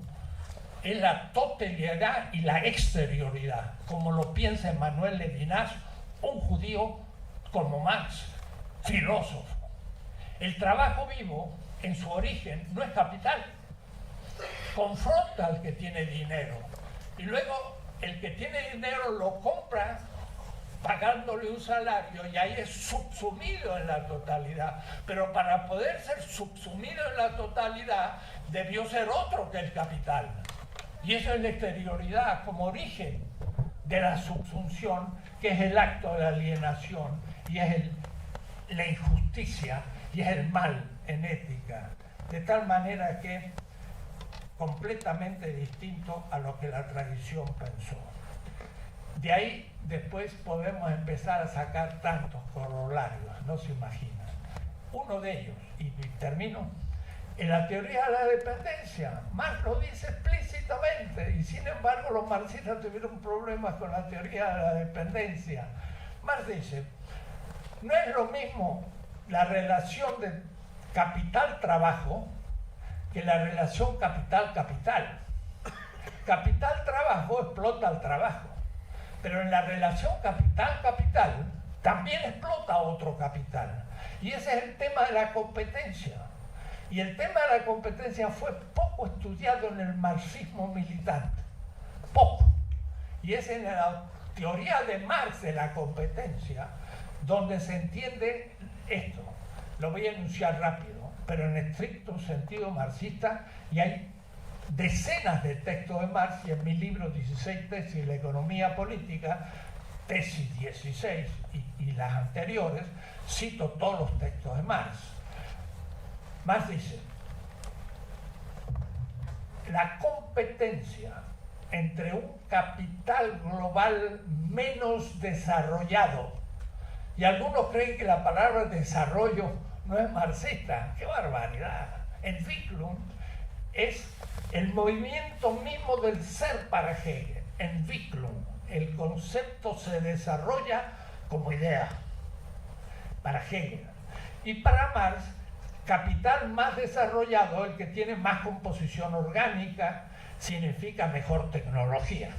es la totalidad y la exterioridad, como lo piensa Emmanuel Levinas, un judío como Marx, filósofo. El trabajo vivo, en su origen, no es capital. Confronta al que tiene dinero y luego el que tiene dinero lo compra pagándole un salario y ahí es subsumido en la totalidad. Pero para poder ser subsumido en la totalidad debió ser otro que el capital. Y eso es la exterioridad como origen de la subsunción, que es el acto de alienación y es la injusticia y es el mal en ética. De tal manera que completamente distinto a lo que la tradición pensó. De ahí después podemos empezar a sacar tantos corolarios, no se imaginan. Uno de ellos, y termino, en la teoría de la dependencia, Marx lo dice explícitamente, y sin embargo los marxistas tuvieron problemas con la teoría de la dependencia. Marx dice, no es lo mismo la relación de capital-trabajo que la relación capital-capital. Capital-trabajo explota al trabajo, pero en la relación capital-capital también explota otro capital. Y ese es el tema de la competencia. Y el tema de la competencia fue poco estudiado en el marxismo militante. Poco. Y es en la teoría de Marx de la competencia donde se entiende esto. Lo voy a enunciar rápido, pero en estricto sentido marxista, y hay decenas de textos de Marx, y en mi libro 16 tesis, la economía política, tesis 16 y las anteriores, cito todos los textos de Marx. Marx dice, la competencia entre un capital global menos desarrollado, y algunos creen que la palabra desarrollo no es marxista, ¡qué barbaridad! Entwicklung es el movimiento mismo del ser para Hegel. Entwicklung, el concepto se desarrolla como idea para Hegel. Y para Marx, capital más desarrollado, el que tiene más composición orgánica, significa mejor tecnología.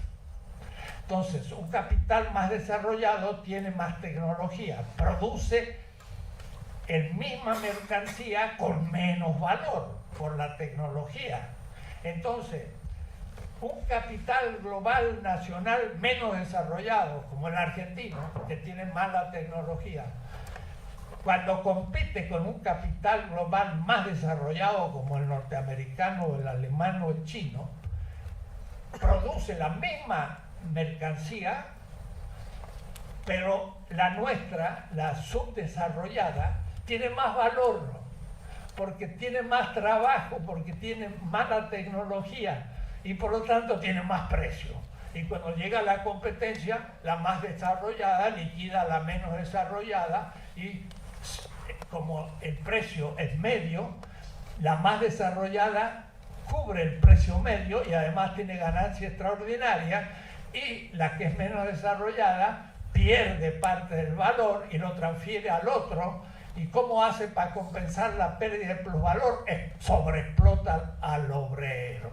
Entonces, un capital más desarrollado tiene más tecnología, produce la misma mercancía con menos valor por la tecnología. Entonces, un capital global nacional menos desarrollado, como el argentino, que tiene mala tecnología, cuando compite con un capital global más desarrollado, como el norteamericano, el alemán o el chino, produce la misma mercancía, pero la nuestra, la subdesarrollada, tiene más valor, porque tiene más trabajo, porque tiene mala tecnología y por lo tanto tiene más precio. Y cuando llega la competencia, la más desarrollada liquida a la menos desarrollada y como el precio es medio, la más desarrollada cubre el precio medio y además tiene ganancia extraordinaria, y la que es menos desarrollada pierde parte del valor y lo transfiere al otro. ¿Y cómo hace para compensar la pérdida de plusvalor? Sobreexplota al obrero.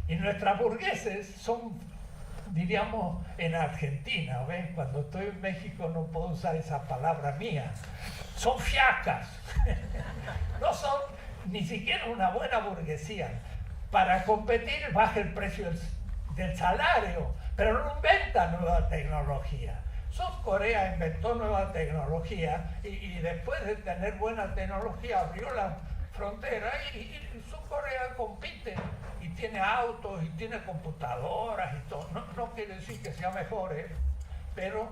Y nuestras burgueses son, diríamos, en Argentina, ¿ven? Cuando estoy en México no puedo usar esa palabra mía. Son fiacas. No son ni siquiera una buena burguesía. Para competir baja el precio del salario, pero no inventa nueva tecnología. South Corea inventó nueva tecnología y después de tener buena tecnología abrió la frontera y South Corea compite y tiene autos y tiene computadoras y todo. No quiere decir que sea mejor, pero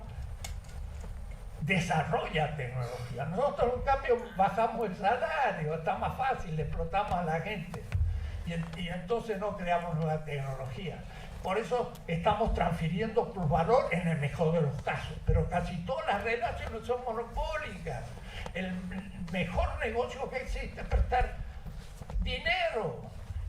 desarrolla tecnología. Nosotros en cambio bajamos el salario, está más fácil, explotamos a la gente y entonces no creamos nueva tecnología. Por eso estamos transfiriendo plusvalor en el mejor de los casos, pero casi todas las relaciones son monopólicas. El mejor negocio que existe es prestar dinero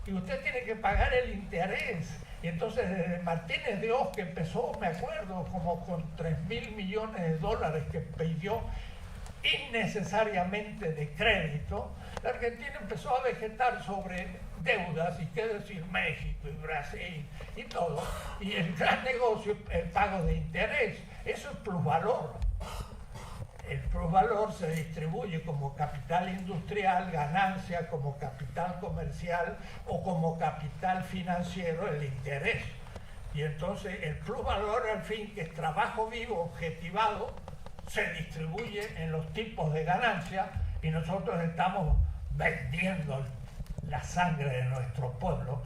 y usted tiene que pagar el interés. Y entonces desde Martínez de Oz, que empezó, me acuerdo, como con 3.000 millones de dólares que pidió innecesariamente de crédito, la Argentina empezó a vegetar sobre deudas, y qué decir México y Brasil y todo, y el gran negocio, el pago de interés. Eso es plusvalor. El plusvalor se distribuye como capital industrial, ganancia, como capital comercial o como capital financiero, el interés. Y entonces el plusvalor, al fin, que es trabajo vivo, objetivado, se distribuye en los tipos de ganancia, y nosotros estamos vendiendo la sangre de nuestro pueblo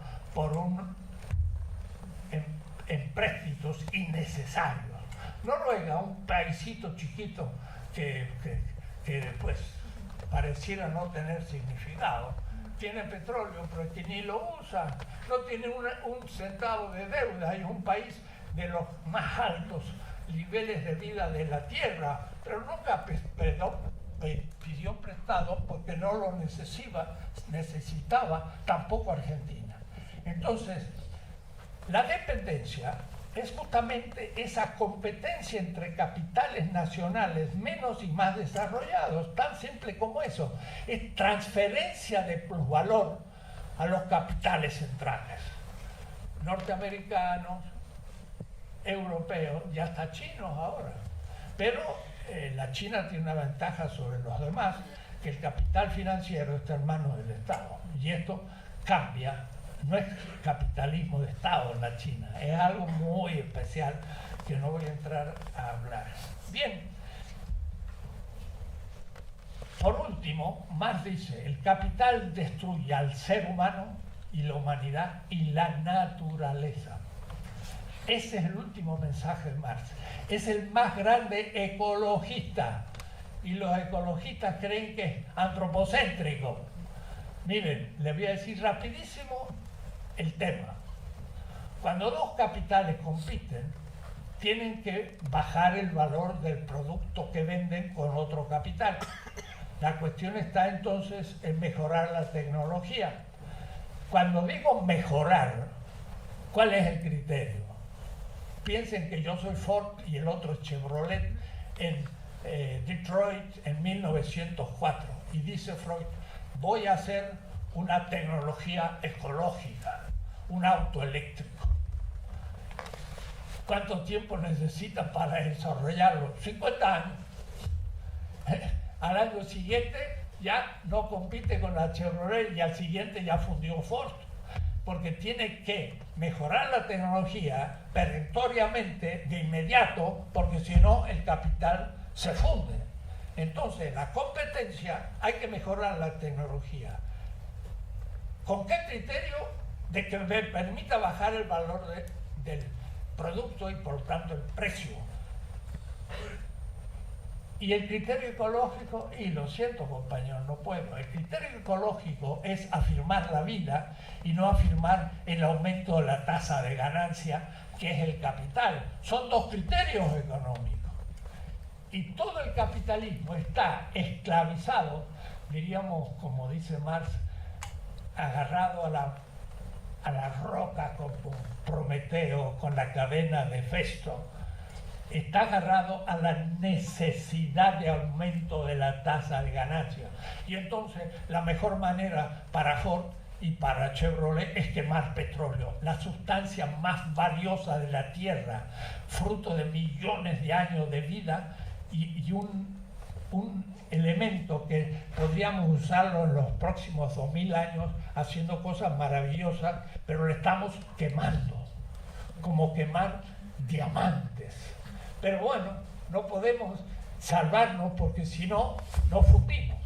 en préstitos innecesarios. Noruega, un paísito chiquito que pues pareciera no tener significado, tiene petróleo, pero que ni lo usa, no tiene un centavo de deuda, es un país de los más altos niveles de vida de la tierra, pero nunca pidió prestado porque no lo necesitaba tampoco Argentina. Entonces, la dependencia es justamente esa competencia entre capitales nacionales menos y más desarrollados, tan simple como eso. Es transferencia de plusvalor a los capitales centrales, norteamericanos, europeos y hasta chinos ahora. Pero la China tiene una ventaja sobre los demás, que el capital financiero está en manos del Estado. Y esto cambia. No es capitalismo de Estado en la China, es algo muy especial que no voy a entrar a hablar. Bien, por último, Marx dice, el capital destruye al ser humano y la humanidad y la naturaleza. Ese es el último mensaje de Marx. Es el más grande ecologista, y los ecologistas creen que es antropocéntrico. Miren, les voy a decir rapidísimo el tema. Cuando dos capitales compiten, tienen que bajar el valor del producto que venden con otro capital. La cuestión está entonces en mejorar la tecnología. Cuando digo mejorar, ¿cuál es el criterio? Piensen que yo soy Ford y el otro es Chevrolet en Detroit en 1904, y dice Freud, voy a hacer una tecnología ecológica, un auto eléctrico. ¿Cuánto tiempo necesita para desarrollarlo? 50 años. Al año siguiente ya no compite con la Chevrolet, y al siguiente ya fundió Ford, porque tiene que mejorar la tecnología perentoriamente, de inmediato, porque si no el capital se funde. Entonces, la competencia, hay que mejorar la tecnología. ¿Con qué criterio? De que me permita bajar el valor del producto y por tanto el precio. Y el criterio ecológico, y lo siento compañeros, no puedo, el criterio ecológico es afirmar la vida y no afirmar el aumento de la tasa de ganancia, que es el capital. Son dos criterios económicos. Y todo el capitalismo está esclavizado, diríamos, como dice Marx, agarrado a la roca como Prometeo con la cadena de Festo. Está agarrado a la necesidad de aumento de la tasa de ganancia. Y entonces la mejor manera para Ford y para Chevrolet es quemar petróleo, la sustancia más valiosa de la tierra, fruto de millones de años de vida, y un elemento que podríamos usarlo en los próximos 2000 años haciendo cosas maravillosas, pero lo estamos quemando, como quemar diamantes. Pero bueno, no podemos salvarnos porque si no, nos fundimos.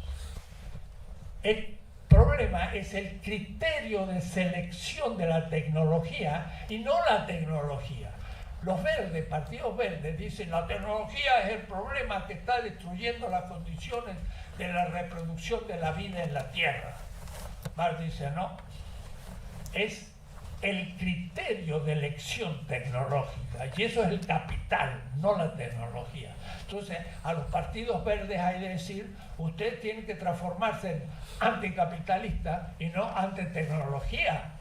El problema es el criterio de selección de la tecnología y no la tecnología. Los verdes, partidos verdes, dicen la tecnología es el problema que está destruyendo las condiciones de la reproducción de la vida en la Tierra. Marx dice no, es el criterio de elección tecnológica, y eso es el capital, no la tecnología. Entonces, a los partidos verdes hay de decir, usted tiene que transformarse en anticapitalista y no antitecnología,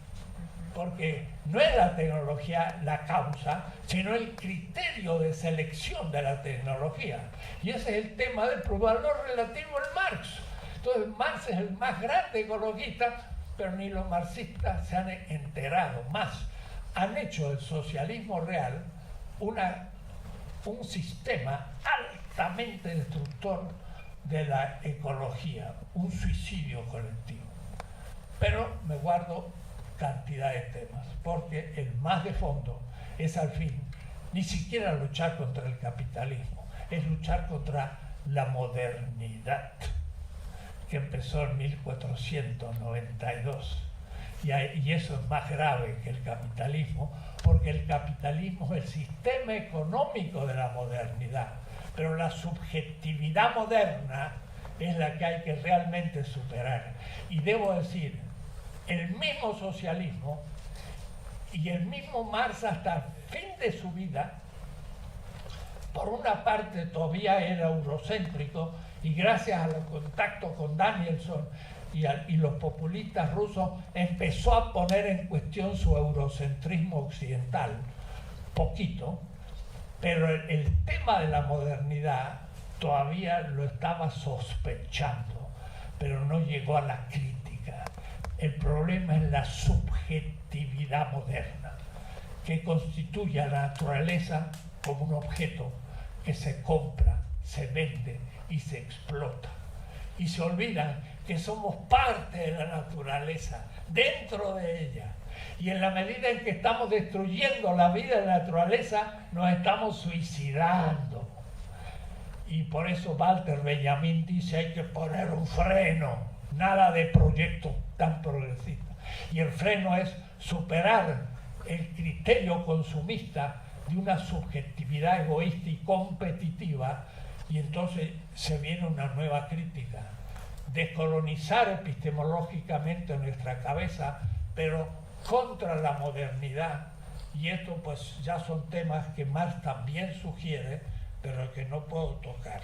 porque no es la tecnología la causa, sino el criterio de selección de la tecnología. Y ese es el tema del valor relativo en Marx. Entonces, Marx es el más grande ecologista, pero ni los marxistas se han enterado. Más, han hecho del socialismo real un sistema altamente destructor de la ecología, un suicidio colectivo. Pero me guardo cantidad de temas, porque el más de fondo es al fin ni siquiera luchar contra el capitalismo, es luchar contra la modernidad, que empezó en 1492. Y eso es más grave que el capitalismo, porque el capitalismo es el sistema económico de la modernidad, pero la subjetividad moderna es la que hay que realmente superar. Y debo decir, el mismo socialismo y el mismo Marx hasta el fin de su vida, por una parte todavía era eurocéntrico, y gracias a los contactos con Danielson y los populistas rusos empezó a poner en cuestión su eurocentrismo occidental, poquito, pero el tema de la modernidad todavía lo estaba sospechando, pero no llegó a la crítica. El problema es la subjetividad moderna, que constituye a la naturaleza como un objeto que se compra, se vende y se explota. Y se olvidan que somos parte de la naturaleza, dentro de ella. Y en la medida en que estamos destruyendo la vida de la naturaleza, nos estamos suicidando. Y por eso Walter Benjamin dice, hay que poner un freno, nada de proyectos tan progresistas. Y el freno es superar el criterio consumista de una subjetividad egoísta y competitiva, y entonces se viene una nueva crítica. Descolonizar epistemológicamente nuestra cabeza, pero contra la modernidad. Y esto pues ya son temas que Marx también sugiere, pero que no puedo tocar.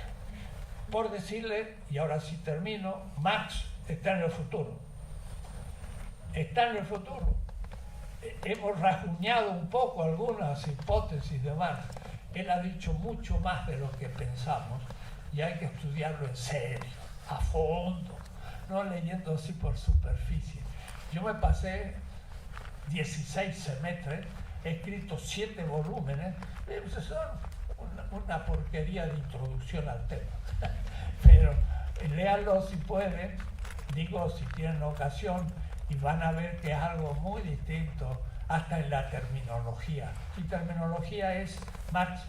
Por decirle, y ahora sí termino, Marx está en el futuro. Está en el futuro. Hemos rasguñado un poco algunas hipótesis de Marx. Él ha dicho mucho más de lo que pensamos y hay que estudiarlo en serio, a fondo, no leyendo así por superficie. Yo me pasé 16 semestres, he escrito 7 volúmenes, son una porquería de introducción al tema. Pero léanlo si pueden, digo si tienen ocasión, y van a ver que es algo muy distinto hasta en la terminología. Mi terminología es Marx,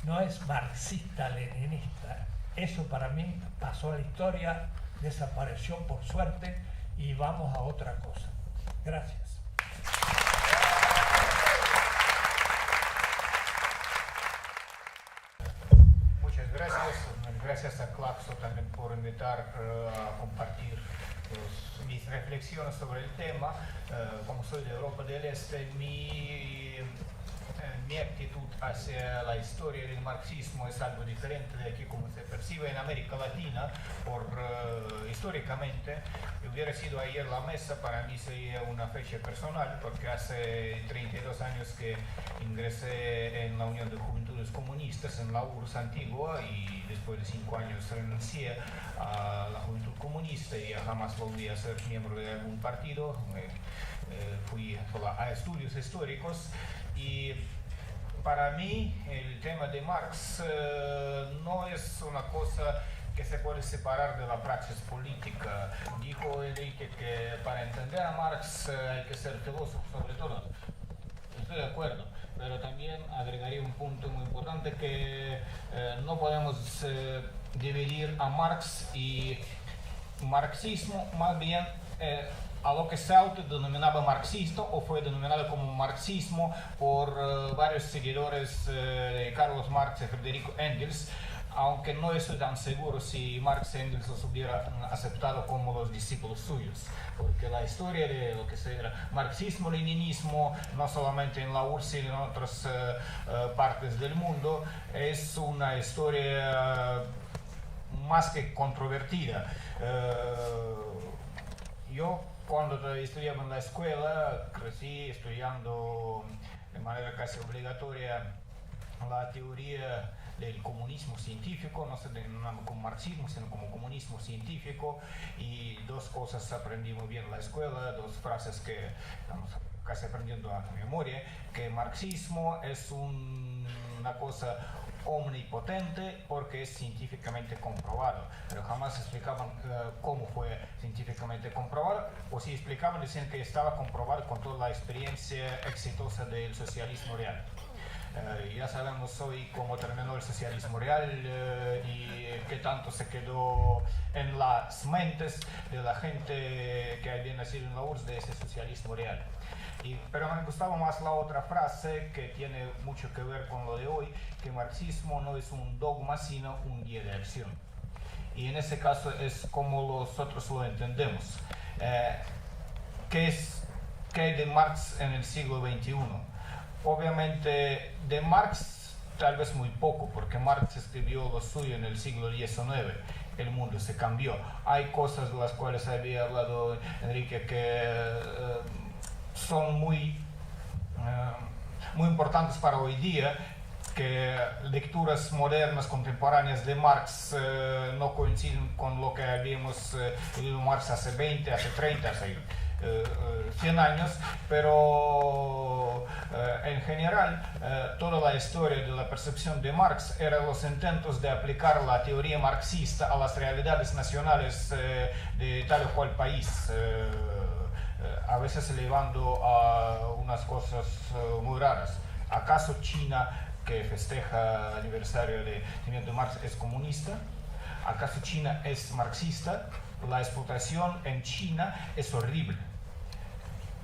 no es marxista-leninista. Eso para mí pasó a la historia, desapareció por suerte y vamos a otra cosa. Gracias. Muchas gracias. Gracias a Claxo también por invitar a compartir mis reflexiones sobre el tema. Como soy de Europa del Este, mi actitud hacia la historia del marxismo es algo diferente de aquí como se percibe en América Latina. Históricamente, hubiera sido ayer la mesa, para mí sería una fecha personal, porque hace 32 años que ingresé en la Unión de Juventudes Comunistas en la URSS antigua, y después de 5 años renuncié a la Juventud Comunista y jamás volví a ser miembro de algún partido. Fui a estudios históricos, y para mí el tema de Marx no es una cosa que se puede separar de la praxis política. Dijo Enrique que para entender a Marx hay que ser filósofo sobre todo. Estoy de acuerdo, pero también agregaría un punto muy importante, que no podemos dividir a Marx y marxismo, más bien a lo que se autodenominaba marxista o fue denominado como marxismo por varios seguidores de Carlos Marx y Federico Engels, aunque no estoy tan seguro si Marx y Engels los hubieran aceptado como los discípulos suyos, porque la historia de lo que será marxismo-leninismo, no solamente en la URSS, sino en otras partes del mundo, es una historia más que controvertida. Yo cuando estudiaba en la escuela crecí estudiando de manera casi obligatoria la teoría del comunismo científico, no se denomina como marxismo, sino como comunismo científico, y dos cosas aprendí muy bien en la escuela, dos frases que estamos casi aprendiendo a memoria, que marxismo es una cosa omnipotente porque es científicamente comprobado, pero jamás explicaban cómo fue científicamente comprobado, o si explicaban decían que estaba comprobado con toda la experiencia exitosa del socialismo real. Ya sabemos hoy cómo terminó el socialismo real y qué tanto se quedó en las mentes de la gente que había nacido en la URSS de ese socialismo real. Pero me gustaba más la otra frase que tiene mucho que ver con lo de hoy, que marxismo no es un dogma sino un guía de acción. Y en ese caso es como nosotros lo entendemos. ¿Qué hay de Marx en el siglo XXI? Obviamente de Marx tal vez muy poco, porque Marx escribió lo suyo en el siglo XIX. El mundo se cambió. Hay cosas de las cuales había hablado Enrique que son muy importantes para hoy día, que lecturas modernas, contemporáneas de Marx no coinciden con lo que habíamos leído Marx hace 20, hace 30, hace 100 años, pero en general toda la historia de la percepción de Marx eran los intentos de aplicar la teoría marxista a las realidades nacionales de tal o cual país, a veces elevando a unas cosas muy raras. ¿Acaso China, que festeja el aniversario de nacimiento de Marx, es comunista? ¿Acaso China es marxista? La explotación en China es horrible.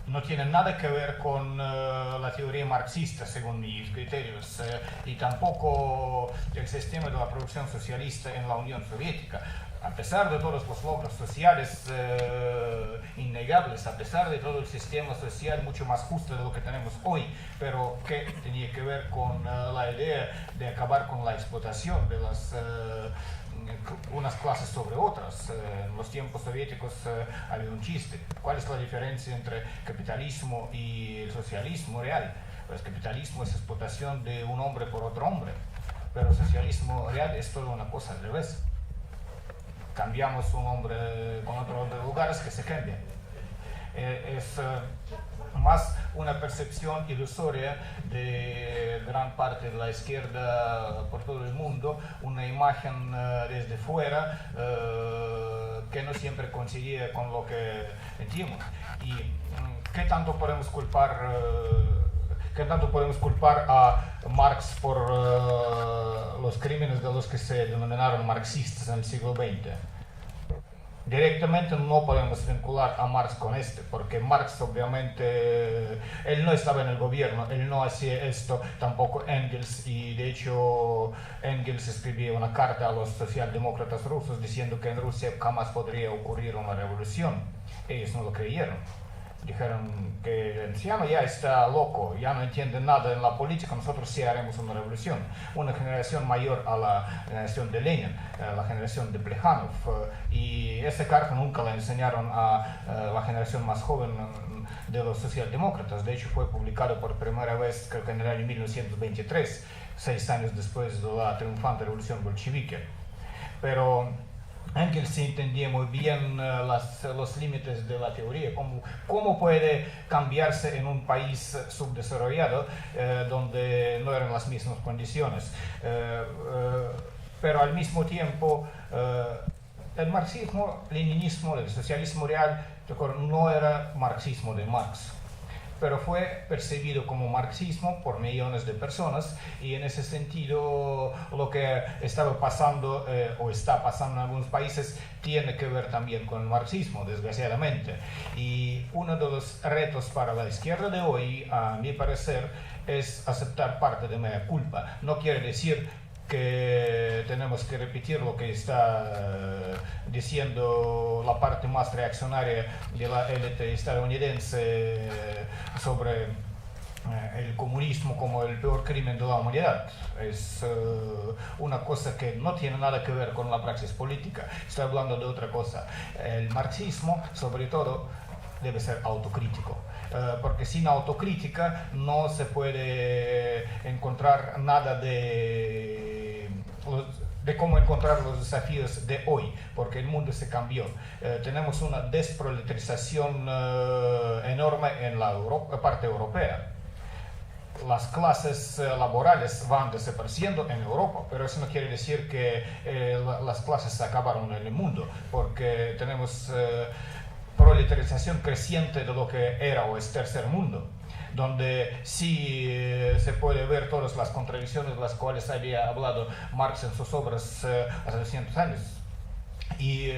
No tiene nada que ver con la teoría marxista, según mis criterios, y tampoco el sistema de la producción socialista en la Unión Soviética. A pesar de todos los logros sociales innegables, a pesar de todo el sistema social mucho más justo de lo que tenemos hoy, pero que tenía que ver con la idea de acabar con la explotación de unas clases sobre otras. En los tiempos soviéticos había un chiste. ¿Cuál es la diferencia entre capitalismo y el socialismo real? Pues capitalismo es explotación de un hombre por otro hombre, pero el socialismo real es toda una cosa al revés. Cambiamos un hombre con otro hombre de lugares que se cambian. Es más una percepción ilusoria de gran parte de la izquierda por todo el mundo, una imagen desde fuera que no siempre coincidía con lo que sentimos. ¿Y qué tanto podemos culpar a Marx por los crímenes de los que se denominaron marxistas en el siglo XX? Directamente no podemos vincular a Marx con porque Marx obviamente, él no estaba en el gobierno, él no hacía esto, tampoco Engels, y de hecho Engels escribía una carta a los socialdemócratas rusos diciendo que en Rusia jamás podría ocurrir una revolución. Ellos no lo creyeron. Dijeron que el anciano ya está loco, ya no entiende nada en la política, nosotros sí haremos una revolución. Una generación mayor a la generación de Lenin, la generación de Plejánov, y esa carta nunca la enseñaron a la generación más joven de los socialdemócratas. De hecho fue publicado por primera vez, creo que en el año 1923, 6 años después de la triunfante revolución bolchevique. Pero Engels sí entendía muy bien los límites de la teoría, cómo puede cambiarse en un país subdesarrollado donde no eran las mismas condiciones. Pero al mismo tiempo, el marxismo-leninismo, el socialismo real, no era marxismo de Marx, pero fue percibido como marxismo por millones de personas, y en ese sentido lo que estaba pasando o está pasando en algunos países tiene que ver también con el marxismo, desgraciadamente. Y uno de los retos para la izquierda de hoy, a mi parecer, es aceptar parte de mea culpa. No quiere decir que tenemos que repetir lo que está diciendo la parte más reaccionaria de la élite estadounidense sobre el comunismo como el peor crimen de la humanidad. Es una cosa que no tiene nada que ver con la praxis política. Estoy hablando de otra cosa. El marxismo, sobre todo, debe ser autocrítico. Porque sin autocrítica no se puede encontrar nada de cómo encontrar los desafíos de hoy, porque el mundo se cambió. Tenemos una desproletarización enorme en la parte europea. Las clases laborales van desapareciendo en Europa, pero eso no quiere decir que las clases se acabaron en el mundo, porque tenemos proletarización creciente de lo que era o es tercer mundo, donde sí se puede ver todas las contradicciones de las cuales había hablado Marx en sus obras hace 200 años. Y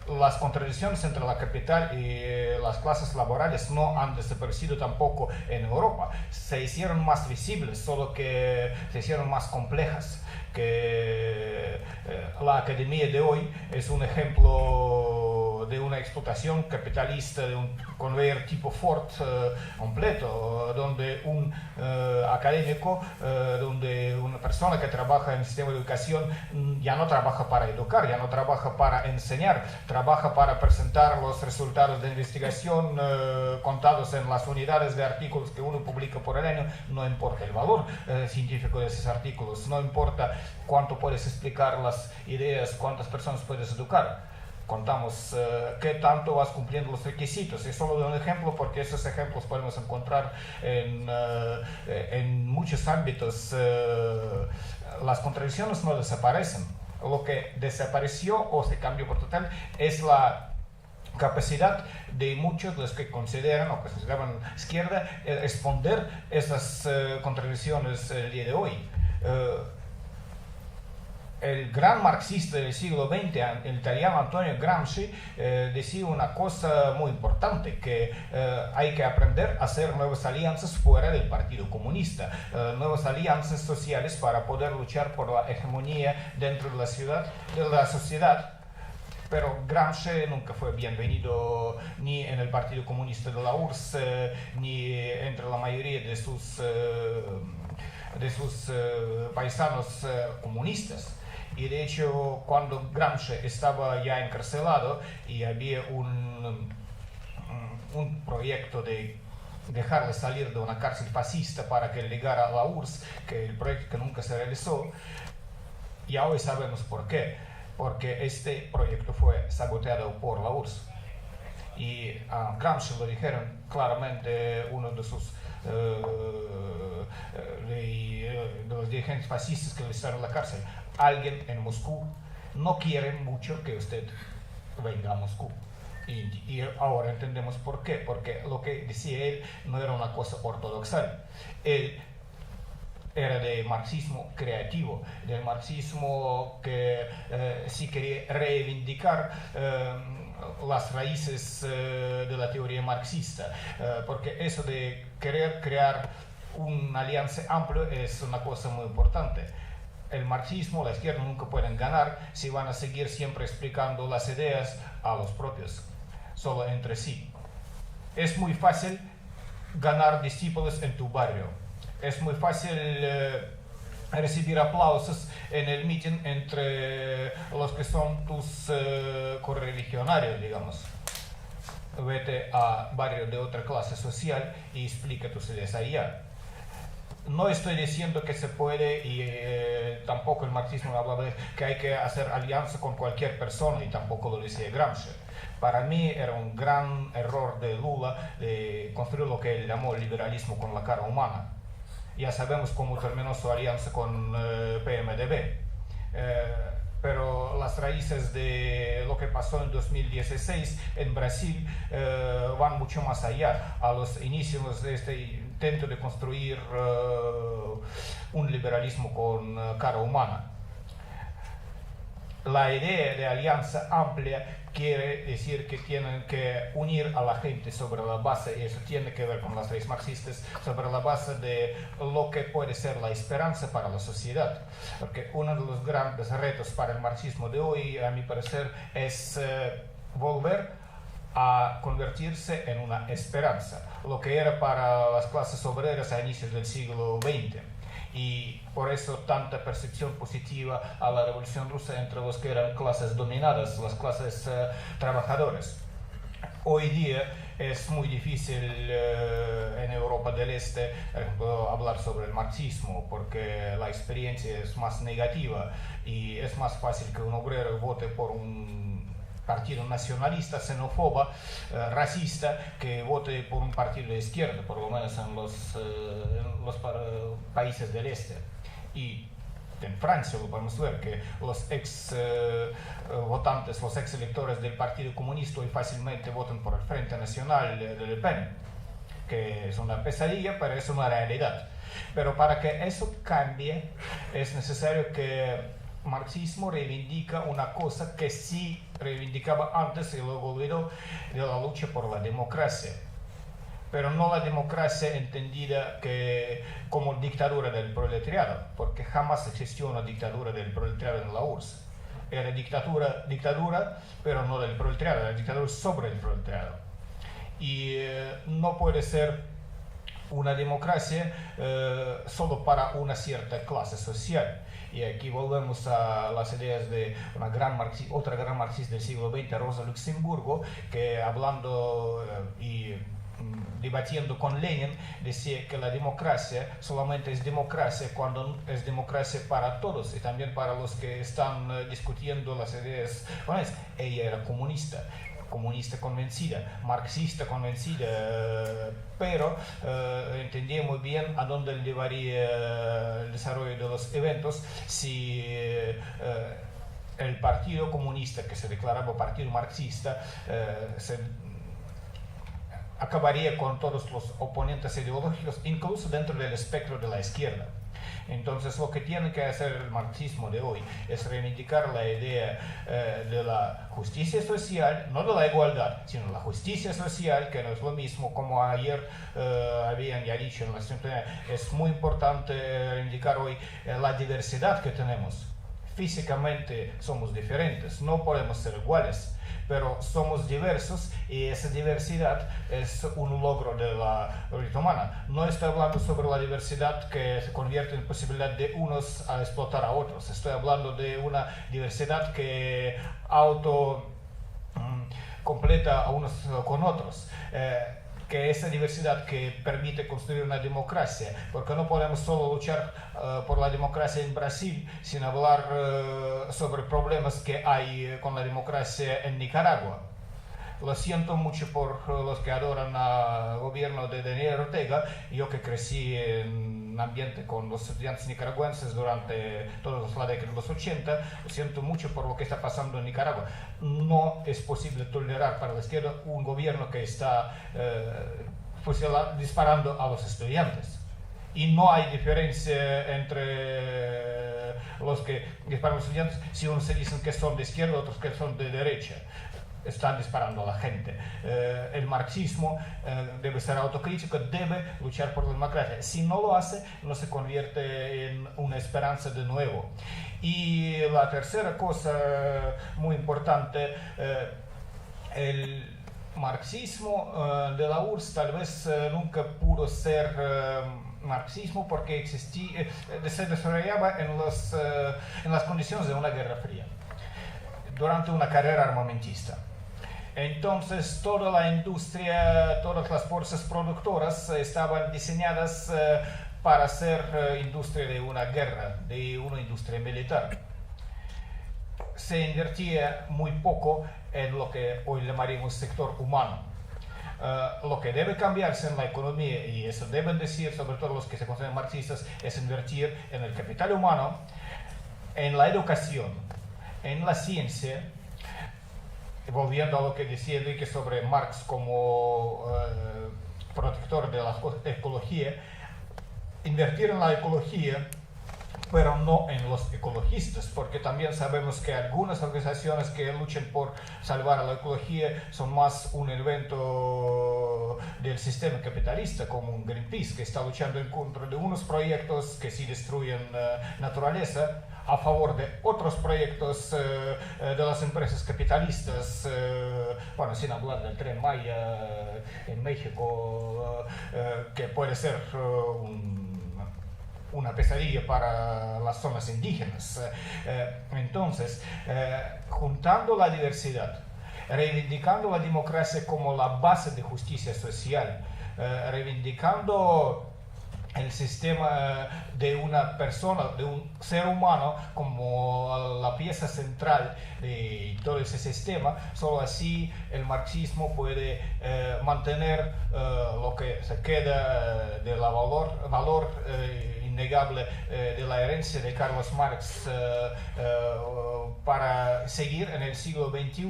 las contradicciones entre la capital y las clases laborales no han desaparecido tampoco en Europa. Se hicieron más visibles, solo que se hicieron más complejas. Que la academia de hoy es un ejemplo de una explotación capitalista, de un conveyor tipo Ford completo, donde un académico, donde una persona que trabaja en el sistema de educación ya no trabaja para educar, ya no trabaja para enseñar, trabaja para presentar los resultados de investigación contados en las unidades de artículos que uno publica por el año. No importa el valor científico de esos artículos, no importa cuánto puedes explicar las ideas, cuántas personas puedes educar. Contamos qué tanto vas cumpliendo los requisitos. Y solo de un ejemplo, porque esos ejemplos podemos encontrar en muchos ámbitos. Las contradicciones no desaparecen. Lo que desapareció o se cambió por total es la capacidad de muchos de los que consideran o que consideraban izquierda responder esas contradicciones el día de hoy. El gran marxista del siglo XX, el italiano Antonio Gramsci, decía una cosa muy importante, que hay que aprender a hacer nuevas alianzas fuera del Partido Comunista, nuevas alianzas sociales para poder luchar por la hegemonía dentro de la sociedad. Pero Gramsci nunca fue bienvenido ni en el Partido Comunista de la URSS, ni entre la mayoría de sus paisanos comunistas. Y de hecho, cuando Gramsci estaba ya encarcelado y había un proyecto de dejarle salir de una cárcel fascista para que llegara a la URSS, que el proyecto que nunca se realizó, ya hoy sabemos por qué. Porque este proyecto fue saboteado por la URSS. Y a Gramsci lo dijeron claramente uno de sus de los dirigentes fascistas que lo estaban en la cárcel. Alguien en Moscú no quiere mucho que usted venga a Moscú. Y ahora entendemos por qué. Porque lo que decía él no era una cosa ortodoxa. Él era de marxismo creativo, del marxismo que sí quería reivindicar las raíces de la teoría marxista, porque eso de querer crear una alianza amplia es una cosa muy importante. El marxismo, la izquierda nunca pueden ganar si van a seguir siempre explicando las ideas a los propios, solo entre sí. Es muy fácil ganar discípulos en tu barrio. Es muy fácil recibir aplausos en el meeting entre los que son tus correligionarios, digamos. Vete a barrio de otra clase social y explica tus ideas allá. No estoy diciendo que se puede, y tampoco el marxismo habla de que hay que hacer alianza con cualquier persona, y tampoco lo decía Gramsci. Para mí era un gran error de Lula de construir lo que él llamó el liberalismo con la cara humana. Ya sabemos cómo terminó su alianza con PMDB. Pero las raíces de lo que pasó en 2016 en Brasil van mucho más allá, a los inicios de este intento de construir un liberalismo con cara humana. La idea de alianza amplia quiere decir que tienen que unir a la gente sobre la base, y eso tiene que ver con las leyes marxistas, sobre la base de lo que puede ser la esperanza para la sociedad. Porque uno de los grandes retos para el marxismo de hoy, a mi parecer, es volver a convertirse en una esperanza, lo que era para las clases obreras a inicios del siglo XX. Y por eso tanta percepción positiva a la Revolución Rusa entre los que eran clases dominadas, las clases trabajadoras. Hoy día es muy difícil en Europa del Este, por ejemplo, hablar sobre el marxismo, porque la experiencia es más negativa y es más fácil que un obrero vote por un partido nacionalista, xenófoba, racista, que vote por un partido de izquierda, por lo menos en los países del este. Y en Francia lo podemos ver, que los ex votantes, los ex electores del Partido Comunista hoy fácilmente votan por el Frente Nacional de Le Pen, que es una pesadilla, pero es una realidad. Pero para que eso cambie, es necesario que marxismo reivindica una cosa que sí reivindicaba antes y luego olvidó, de la lucha por la democracia. Pero no la democracia entendida como dictadura del proletariado, porque jamás existió una dictadura del proletariado en la URSS. Era dictadura, pero no del proletariado, era dictadura sobre el proletariado. Y no puede ser una democracia solo para una cierta clase social. Y aquí volvemos a las ideas de otra gran marxista del siglo XX, Rosa Luxemburgo, que hablando y debatiendo con Lenin, decía que la democracia solamente es democracia cuando es democracia para todos y también para los que están discutiendo las ideas. Bueno, ella era comunista convencida, marxista convencida, pero entendía muy bien a dónde llevaría el desarrollo de los eventos si el Partido Comunista, que se declaraba partido marxista, acabaría con todos los oponentes ideológicos, incluso dentro del espectro de la izquierda. Entonces lo que tiene que hacer el marxismo de hoy es reivindicar la idea de la justicia social, no de la igualdad, sino la justicia social, que no es lo mismo, como ayer habían ya dicho en la sintonía. Es muy importante reivindicar hoy la diversidad que tenemos. Físicamente somos diferentes, no podemos ser iguales, pero somos diversos y esa diversidad es un logro de la vida humana. No estoy hablando sobre la diversidad que se convierte en posibilidad de unos a explotar a otros. Estoy hablando de una diversidad que completa a unos con otros. Que esa diversidad que permite construir una democracia, porque no podemos solo luchar por la democracia en Brasil sin hablar sobre problemas que hay con la democracia en Nicaragua. Lo siento mucho por los que adoran al gobierno de Daniel Ortega. Yo que crecí en un ambiente con los estudiantes nicaragüenses durante toda la década de los 80, lo siento mucho por lo que está pasando en Nicaragua. No es posible tolerar para la izquierda un gobierno que está disparando a los estudiantes. Y no hay diferencia entre los que disparan a los estudiantes si unos se dicen que son de izquierda, otros que son de derecha. Están disparando a la gente. El marxismo debe ser autocrítico, debe luchar por la democracia. Si no lo hace, no se convierte en una esperanza de nuevo. Y la tercera cosa muy importante, el marxismo de la URSS tal vez nunca pudo ser marxismo porque se desarrollaba en las condiciones de una guerra fría, durante una carrera armamentista. Entonces toda la industria, todas las fuerzas productoras estaban diseñadas para ser industria de una guerra, de una industria militar. Se invertía muy poco en lo que hoy llamaríamos sector humano. Lo que debe cambiarse en la economía, y eso deben decir sobre todo los que se consideran marxistas, es invertir en el capital humano, en la educación, en la ciencia. Volviendo a lo que decía Enrique sobre Marx como protector de la ecología, invertir en la ecología pero no en los ecologistas, porque también sabemos que algunas organizaciones que luchan por salvar a la ecología son más un evento del sistema capitalista, como un Greenpeace, que está luchando en contra de unos proyectos que sí destruyen naturaleza, a favor de otros proyectos de las empresas capitalistas, bueno, sin hablar del Tren Maya en México, que puede ser una pesadilla para las zonas indígenas. Entonces, juntando la diversidad, reivindicando la democracia como la base de justicia social, reivindicando el sistema de una persona, de un ser humano como la pieza central de todo ese sistema, solo así el marxismo puede mantener lo que se queda de la valor innegable de la herencia de Carlos Marx para seguir en el siglo XXI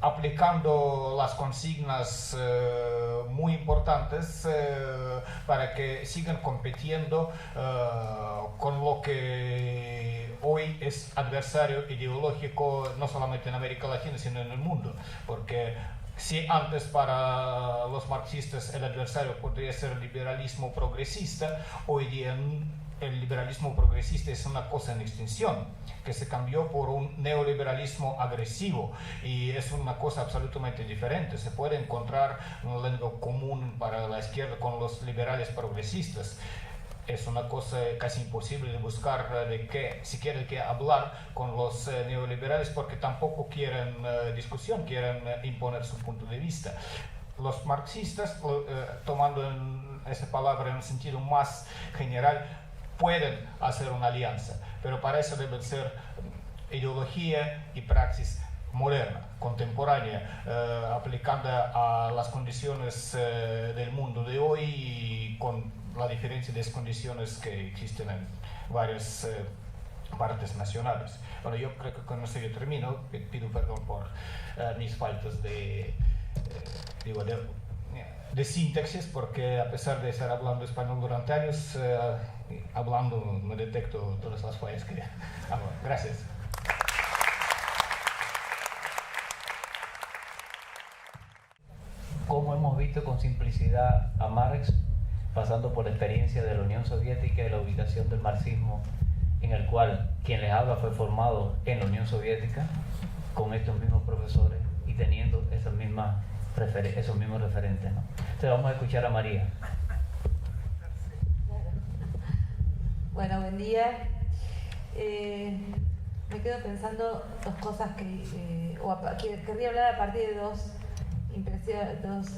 aplicando las consignas muy importantes para que sigan compitiendo con lo que hoy es adversario ideológico no solamente en América Latina sino en el mundo, porque si antes para los marxistas el adversario podría ser el liberalismo progresista, hoy día el liberalismo progresista es una cosa en extinción, que se cambió por un neoliberalismo agresivo y es una cosa absolutamente diferente. Se puede encontrar un lenguaje común para la izquierda con los liberales progresistas. Es una cosa casi imposible de buscar de que si quieren que hablar con los neoliberales porque tampoco quieren discusión, quieren imponer su punto de vista. Los marxistas, tomando esa palabra en un sentido más general, pueden hacer una alianza, pero para eso debe ser ideología y praxis moderna, contemporánea, aplicada a las condiciones del mundo de hoy y con la diferencia de condiciones que existen en varias partes nacionales. Bueno, yo creo que con eso yo termino. Pido perdón por mis faltas de sintaxis, porque a pesar de estar hablando español durante años, hablando me detecto todas las fallas que hago. Gracias. Como hemos visto con simplicidad a Marx, pasando por la experiencia de la Unión Soviética y la ubicación del marxismo, en el cual quien les habla fue formado en la Unión Soviética, con estos mismos profesores y teniendo esos mismos referentes, ¿no? Entonces vamos a escuchar a María. Bueno, buen día. Me quedo pensando dos cosas que querría hablar a partir de dos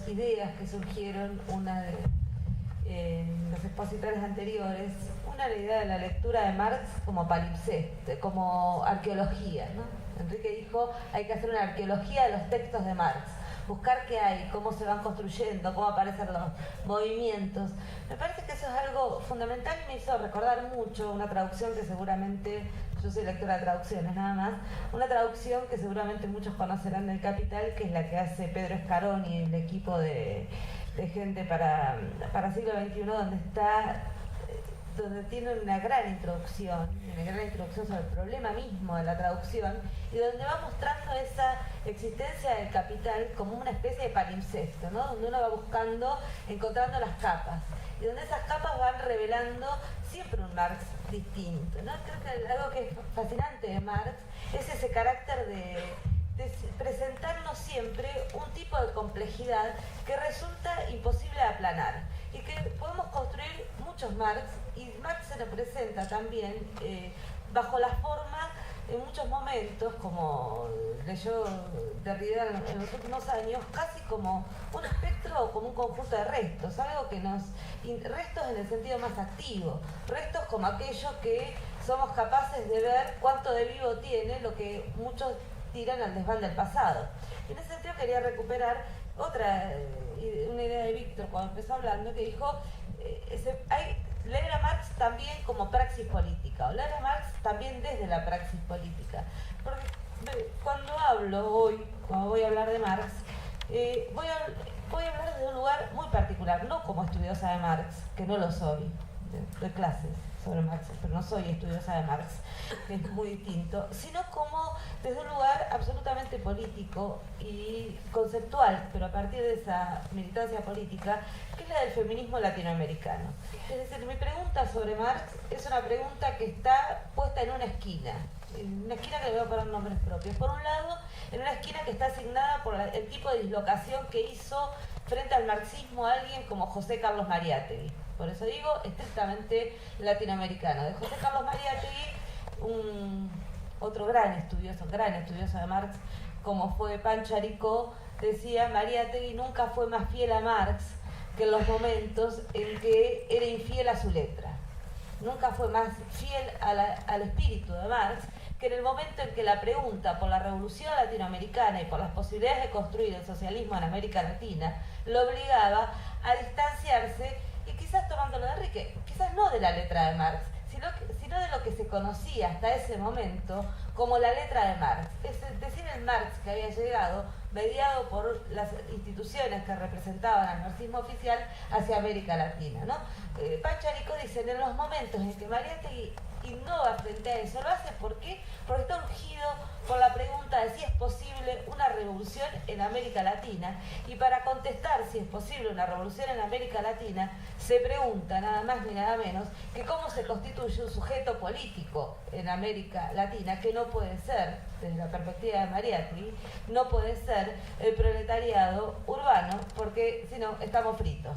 ideas que surgieron, una de los expositores anteriores. Una, la idea de la lectura de Marx como palimpsest, como arqueología, ¿no? Enrique dijo, hay que hacer una arqueología de los textos de Marx, buscar qué hay, cómo se van construyendo, cómo aparecen los movimientos. Me parece que eso es algo fundamental y me hizo recordar mucho una traducción que seguramente, yo soy lectora de traducciones nada más, una traducción que seguramente muchos conocerán del Capital, que es la que hace Pedro Escarón y el equipo de gente para siglo XXI, donde tiene una gran introducción sobre el problema mismo de la traducción y donde va mostrando esa existencia del capital como una especie de palimpsesto, ¿no? Donde uno va buscando, encontrando las capas y donde esas capas van revelando siempre un Marx distinto, ¿no? Creo que algo que es fascinante de Marx es ese carácter de presentarnos siempre un tipo de complejidad que resulta imposible de aplanar y que podemos construir muchos Marx, y Marx se nos presenta también bajo la forma en muchos momentos, como leyó Derrida en los últimos años, casi como un espectro o como un conjunto de restos, algo que restos en el sentido más activo, restos como aquellos que somos capaces de ver cuánto de vivo tiene lo que muchos tiran al desván del pasado. Y en ese sentido quería recuperar una idea de Víctor cuando empezó hablando, que dijo, leer a Marx también como praxis política, o leer a Marx también desde la praxis política. Porque cuando voy a hablar de Marx, voy a hablar de un lugar muy particular, no como estudiosa de Marx, que no lo soy, doy clases sobre Marx, pero no soy estudiosa de Marx, que es muy distinto, sino como desde un lugar absolutamente político y conceptual, pero a partir de esa militancia política, que es la del feminismo latinoamericano. Es decir, mi pregunta sobre Marx es una pregunta que está puesta en una esquina que le voy a poner nombres propios. Por un lado, en una esquina que está asignada por el tipo de dislocación que hizo frente al marxismo alguien como José Carlos Mariátegui. Por eso digo, estrictamente latinoamericano. De José Carlos Mariátegui, otro gran estudioso de Marx, como fue Pancho Aricó, decía: Mariátegui nunca fue más fiel a Marx que en los momentos en que era infiel a su letra. Nunca fue más fiel al espíritu de Marx que en el momento en que la pregunta por la revolución latinoamericana y por las posibilidades de construir el socialismo en América Latina lo obligaba a distanciarse, y quizás tomándolo de Enrique, quizás no de la letra de Marx, sino de lo que se conocía hasta ese momento como la letra de Marx. Es decir, el Marx que había llegado, mediado por las instituciones que representaban al marxismo oficial hacia América Latina, ¿no? Pancho Aricó dice: en los momentos en que Mariátegui innova frente a eso, lo hace ¿por qué? Porque está urgido por la pregunta de si es posible una revolución en América Latina, y para contestar si es posible una revolución en América Latina se pregunta nada más ni nada menos que cómo se constituye un sujeto político en América Latina, que no puede ser, desde la perspectiva de Mariátegui, no puede ser el proletariado urbano, porque si no estamos fritos.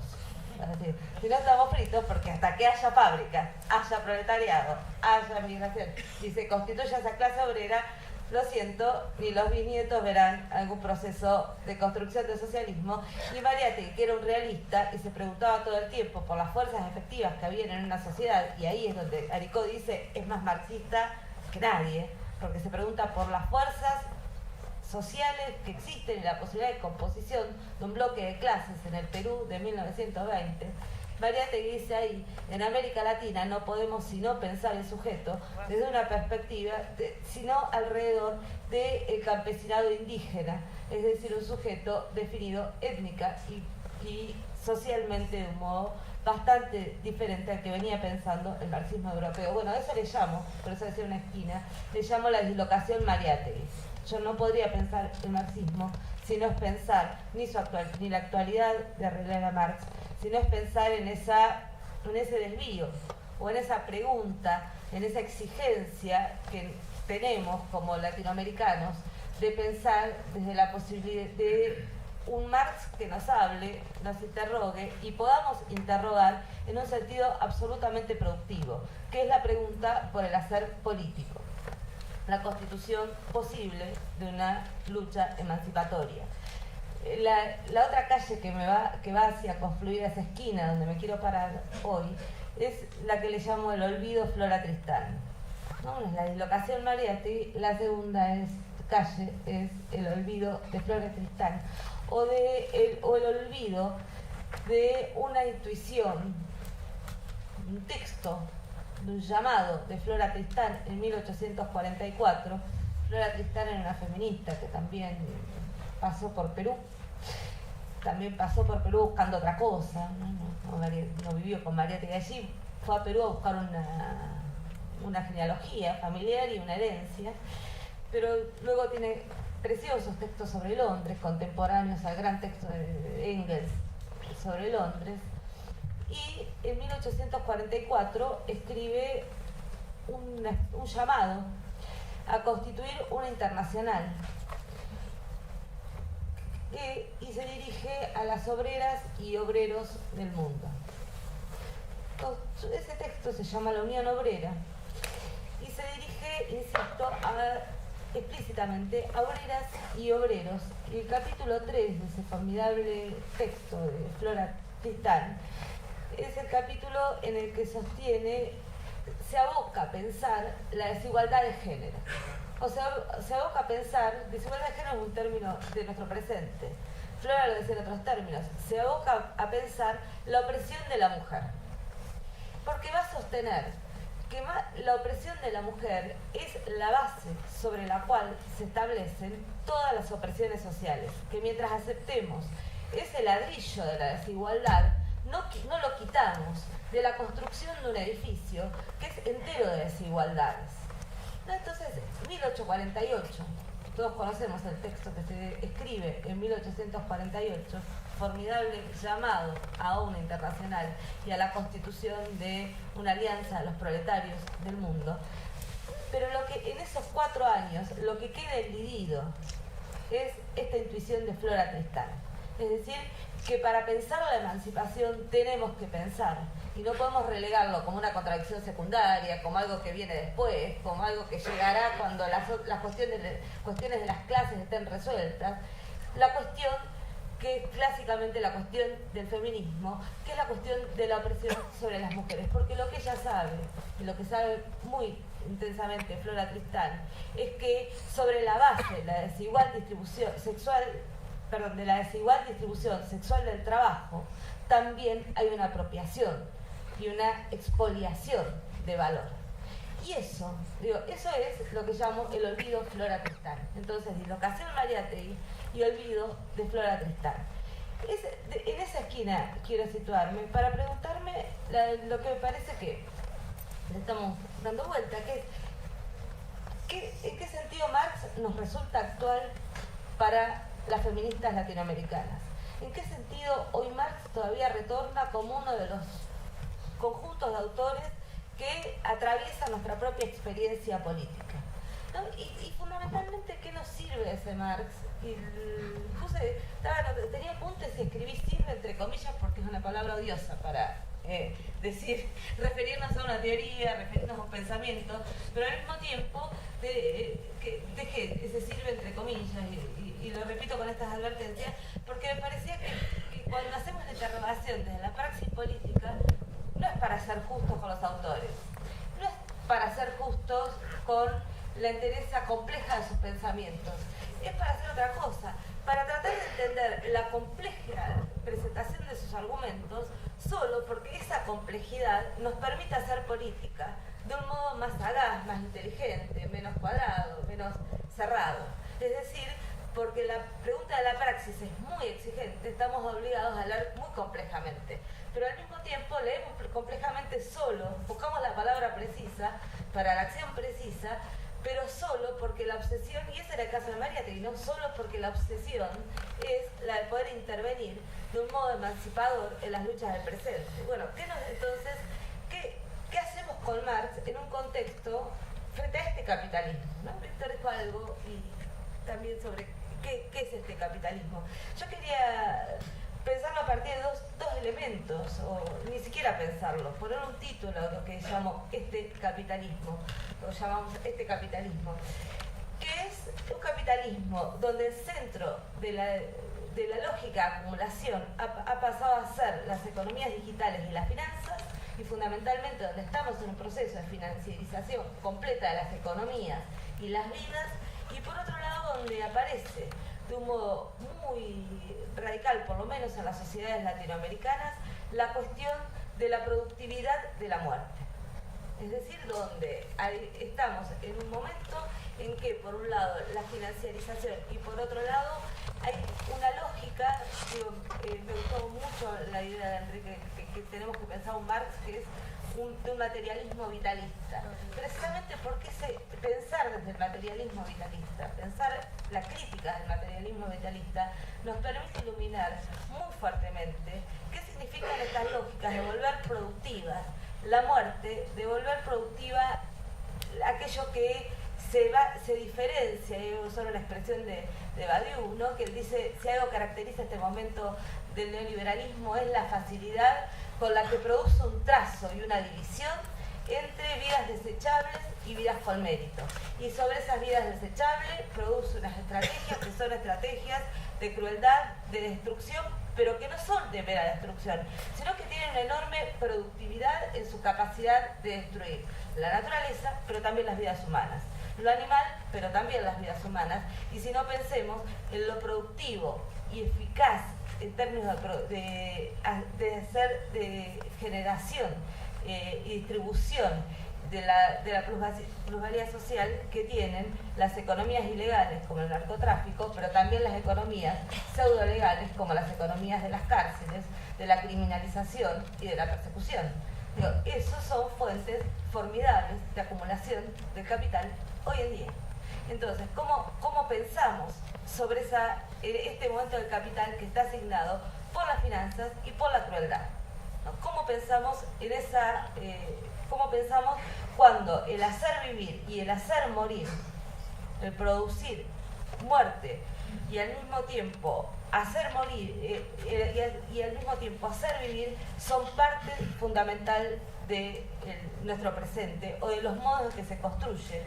Si no estamos fritos, porque hasta que haya fábricas, haya proletariado, haya migración y se constituya esa clase obrera, lo siento, ni los bisnietos verán algún proceso de construcción del socialismo. Y Mariátegui, que era un realista y se preguntaba todo el tiempo por las fuerzas efectivas que había en una sociedad, y ahí es donde Aricó dice es más marxista que nadie, porque se pregunta por las fuerzas sociales que existen y la posibilidad de composición de un bloque de clases en el Perú de 1920. Mariátegui dice ahí: en América Latina no podemos sino pensar el sujeto desde una perspectiva, sino alrededor del campesinado indígena, es decir, un sujeto definido étnica y socialmente de un modo bastante diferente al que venía pensando el marxismo europeo. Bueno, a eso le llamo, por eso decía una esquina, le llamo la dislocación Mariátegui. Yo no podría pensar el marxismo si no es pensar ni la actualidad de René Marx, sino es pensar en ese desvío, o en esa pregunta, en esa exigencia que tenemos como latinoamericanos de pensar desde la posibilidad de un Marx que nos hable, nos interrogue y podamos interrogar en un sentido absolutamente productivo, que es la pregunta por el hacer político, la constitución posible de una lucha emancipatoria. La otra calle que va hacia confluir esa esquina donde me quiero parar hoy es la que le llamo el olvido Flora Tristán. ¿No? Es la dislocación Mariátegui. La segunda calle es el olvido de Flora Tristán, o el olvido de una intuición, un texto, de un llamado de Flora Tristán en 1844. Flora Tristán era una feminista que también pasó por Perú. También pasó por Perú buscando otra cosa, no vivió con Mariátegui allí, fue a Perú a buscar una genealogía familiar y una herencia, pero luego tiene preciosos textos sobre Londres, contemporáneos al gran texto de Engels sobre Londres, y en 1844 escribe un llamado a constituir una internacional y se dirige a las obreras y obreros del mundo. Ese texto se llama La Unión Obrera y se dirige, insisto, explícitamente a obreras y obreros. Y el capítulo 3 de ese formidable texto de Flora Tristán es el capítulo en el que se aboca a pensar la desigualdad de género. O sea, se aboca a pensar, desigualdad de género es un término de nuestro presente, Flora lo decía en otros términos, se aboca a pensar la opresión de la mujer. Porque va a sostener que la opresión de la mujer es la base sobre la cual se establecen todas las opresiones sociales, que mientras aceptemos ese ladrillo de la desigualdad, no lo quitamos de la construcción de un edificio que es entero de desigualdades. ¿No? Entonces, 1848, todos conocemos el texto que se escribe en 1848, formidable llamado a una internacional y a la constitución de una alianza de los proletarios del mundo. Pero lo que en esos 4 años, lo que queda dividido es esta intuición de Flora Tristán. Es decir, que para pensar la emancipación tenemos que pensar, y no podemos relegarlo como una contradicción secundaria, como algo que viene después, como algo que llegará cuando las cuestiones de las clases estén resueltas. La cuestión que es clásicamente la cuestión del feminismo, que es la cuestión de la opresión sobre las mujeres, porque lo que ella sabe, y lo que sabe muy intensamente Flora Tristán, es que sobre la base de la desigual distribución sexual del trabajo, también hay una apropiación y una expoliación de valor. Y eso es lo que llamo el olvido Flora Tristán. Entonces, dislocación Mariátegui y olvido de Flora Tristán. En esa esquina quiero situarme para preguntarme lo que me parece que le estamos dando vuelta, que es ¿en qué sentido Marx nos resulta actual para las feministas latinoamericanas? ¿En qué sentido hoy Marx todavía retorna como uno de los conjuntos de autores que atraviesan nuestra propia experiencia política? ¿No? Y fundamentalmente, ¿qué nos sirve ese Marx? Tenía apuntes y escribí sirve entre comillas porque es una palabra odiosa para referirnos a una teoría, referirnos a un pensamiento, pero al mismo tiempo dejé ese sirve entre comillas y lo repito con estas advertencias porque me parecía que cuando hacemos la interrogación desde la praxis política no es para ser justos con los autores, no es para ser justos con la entereza compleja de sus pensamientos, es para hacer otra cosa, para tratar de entender la compleja presentación de sus argumentos solo porque esa complejidad nos permite hacer política de un modo más sagaz, más inteligente, menos cuadrado, menos cerrado. Es decir, porque la pregunta de la praxis es muy exigente, estamos obligados a leer muy complejamente, pero al mismo tiempo leemos complejamente solo, buscamos la palabra precisa para la acción precisa, pero solo porque la obsesión, y ese era el caso de Mariátegui, no solo porque la obsesión es la de poder intervenir de un modo emancipador en las luchas del presente. Bueno, entonces, ¿qué hacemos con Marx en un contexto frente a este capitalismo? ¿No? Víctor dijo algo y también sobre qué es este capitalismo. Yo quería pensarlo a partir de dos elementos, o ni siquiera pensarlo, poner un título a lo que llamo este capitalismo, lo llamamos este capitalismo, que es un capitalismo donde el centro de la lógica de acumulación ha pasado a ser las economías digitales y las finanzas, y fundamentalmente donde estamos en un proceso de financiarización completa de las economías y las vidas, y por otro lado donde aparece de un modo muy radical, por lo menos en las sociedades latinoamericanas, la cuestión de la productividad de la muerte. Es decir, donde estamos en un momento en que, por un lado, la financiarización y por otro lado, hay una lógica, me gustó mucho la idea de Enrique, que tenemos que pensar un Marx que es de un materialismo vitalista. Precisamente porque pensar desde el materialismo vitalista, pensar la crítica del materialismo vitalista, nos permite iluminar muy fuertemente qué significan estas lógicas de volver productiva la muerte, de volver productiva aquello que se diferencia, y usar una expresión de Badiou, ¿no? Que él dice, si algo caracteriza este momento del neoliberalismo es la facilidad con la que produce un trazo y una división entre vidas desechables y vidas con mérito. Y sobre esas vidas desechables produce unas estrategias que son estrategias de crueldad, de destrucción, pero que no son de mera destrucción, sino que tienen una enorme productividad en su capacidad de destruir la naturaleza, pero también las vidas humanas. Lo animal, pero también las vidas humanas. Y si no pensemos en lo productivo y eficaz en términos de generación y distribución de la plusvalía social que tienen las economías ilegales como el narcotráfico, pero también las economías pseudolegales como las economías de las cárceles, de la criminalización y de la persecución. Digo, esos son fuentes formidables de acumulación del capital hoy en día. Entonces, ¿cómo pensamos sobre este momento del capital que está asignado por las finanzas y por la crueldad? ¿No? ¿Cómo pensamos cómo pensamos cuando el hacer vivir y el hacer morir, el producir muerte y al mismo tiempo hacer morir y al mismo tiempo hacer vivir son parte fundamental de nuestro presente o de los modos en que se construye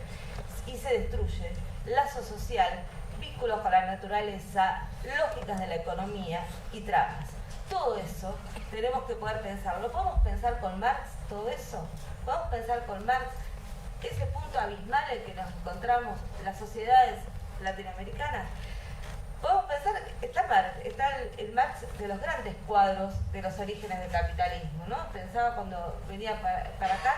y se destruye lazo social, vínculos con la naturaleza, lógicas de la economía y tramas? Todo eso tenemos que poder pensarlo. ¿Podemos pensar con Marx todo eso? ¿Podemos pensar con Marx ese punto abismal en que nos encontramos las sociedades latinoamericanas? Podemos pensar, está el Marx de los grandes cuadros de los orígenes del capitalismo, ¿no? Pensaba cuando venía para acá,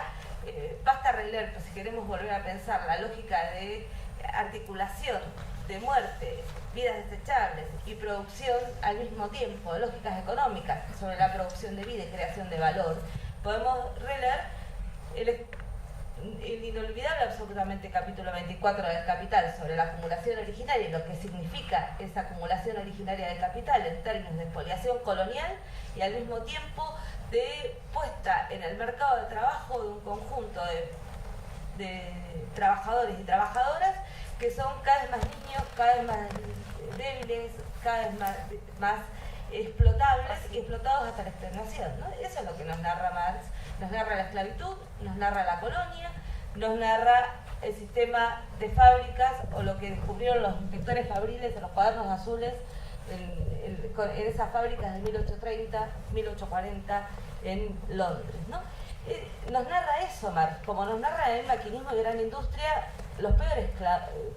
basta releer, pues si queremos volver a pensar la lógica de articulación, de muerte, vidas desechables y producción al mismo tiempo, lógicas económicas sobre la producción de vida y creación de valor. Podemos releer el inolvidable absolutamente capítulo 24 del Capital sobre la acumulación originaria y lo que significa esa acumulación originaria del capital en términos de expoliación colonial y al mismo tiempo de puesta en el mercado de trabajo de un conjunto de trabajadores y trabajadoras que son cada vez más niños, cada vez más débiles, cada vez más explotables y explotados hasta la exterminación, ¿no? Eso es lo que nos narra Marx. Nos narra la esclavitud, nos narra la colonia, nos narra el sistema de fábricas o lo que descubrieron los inspectores fabriles en los cuadernos azules en esas fábricas de 1830, 1840 en Londres, ¿no? Nos narra eso Marx, como nos narra en el maquinismo y gran industria los peores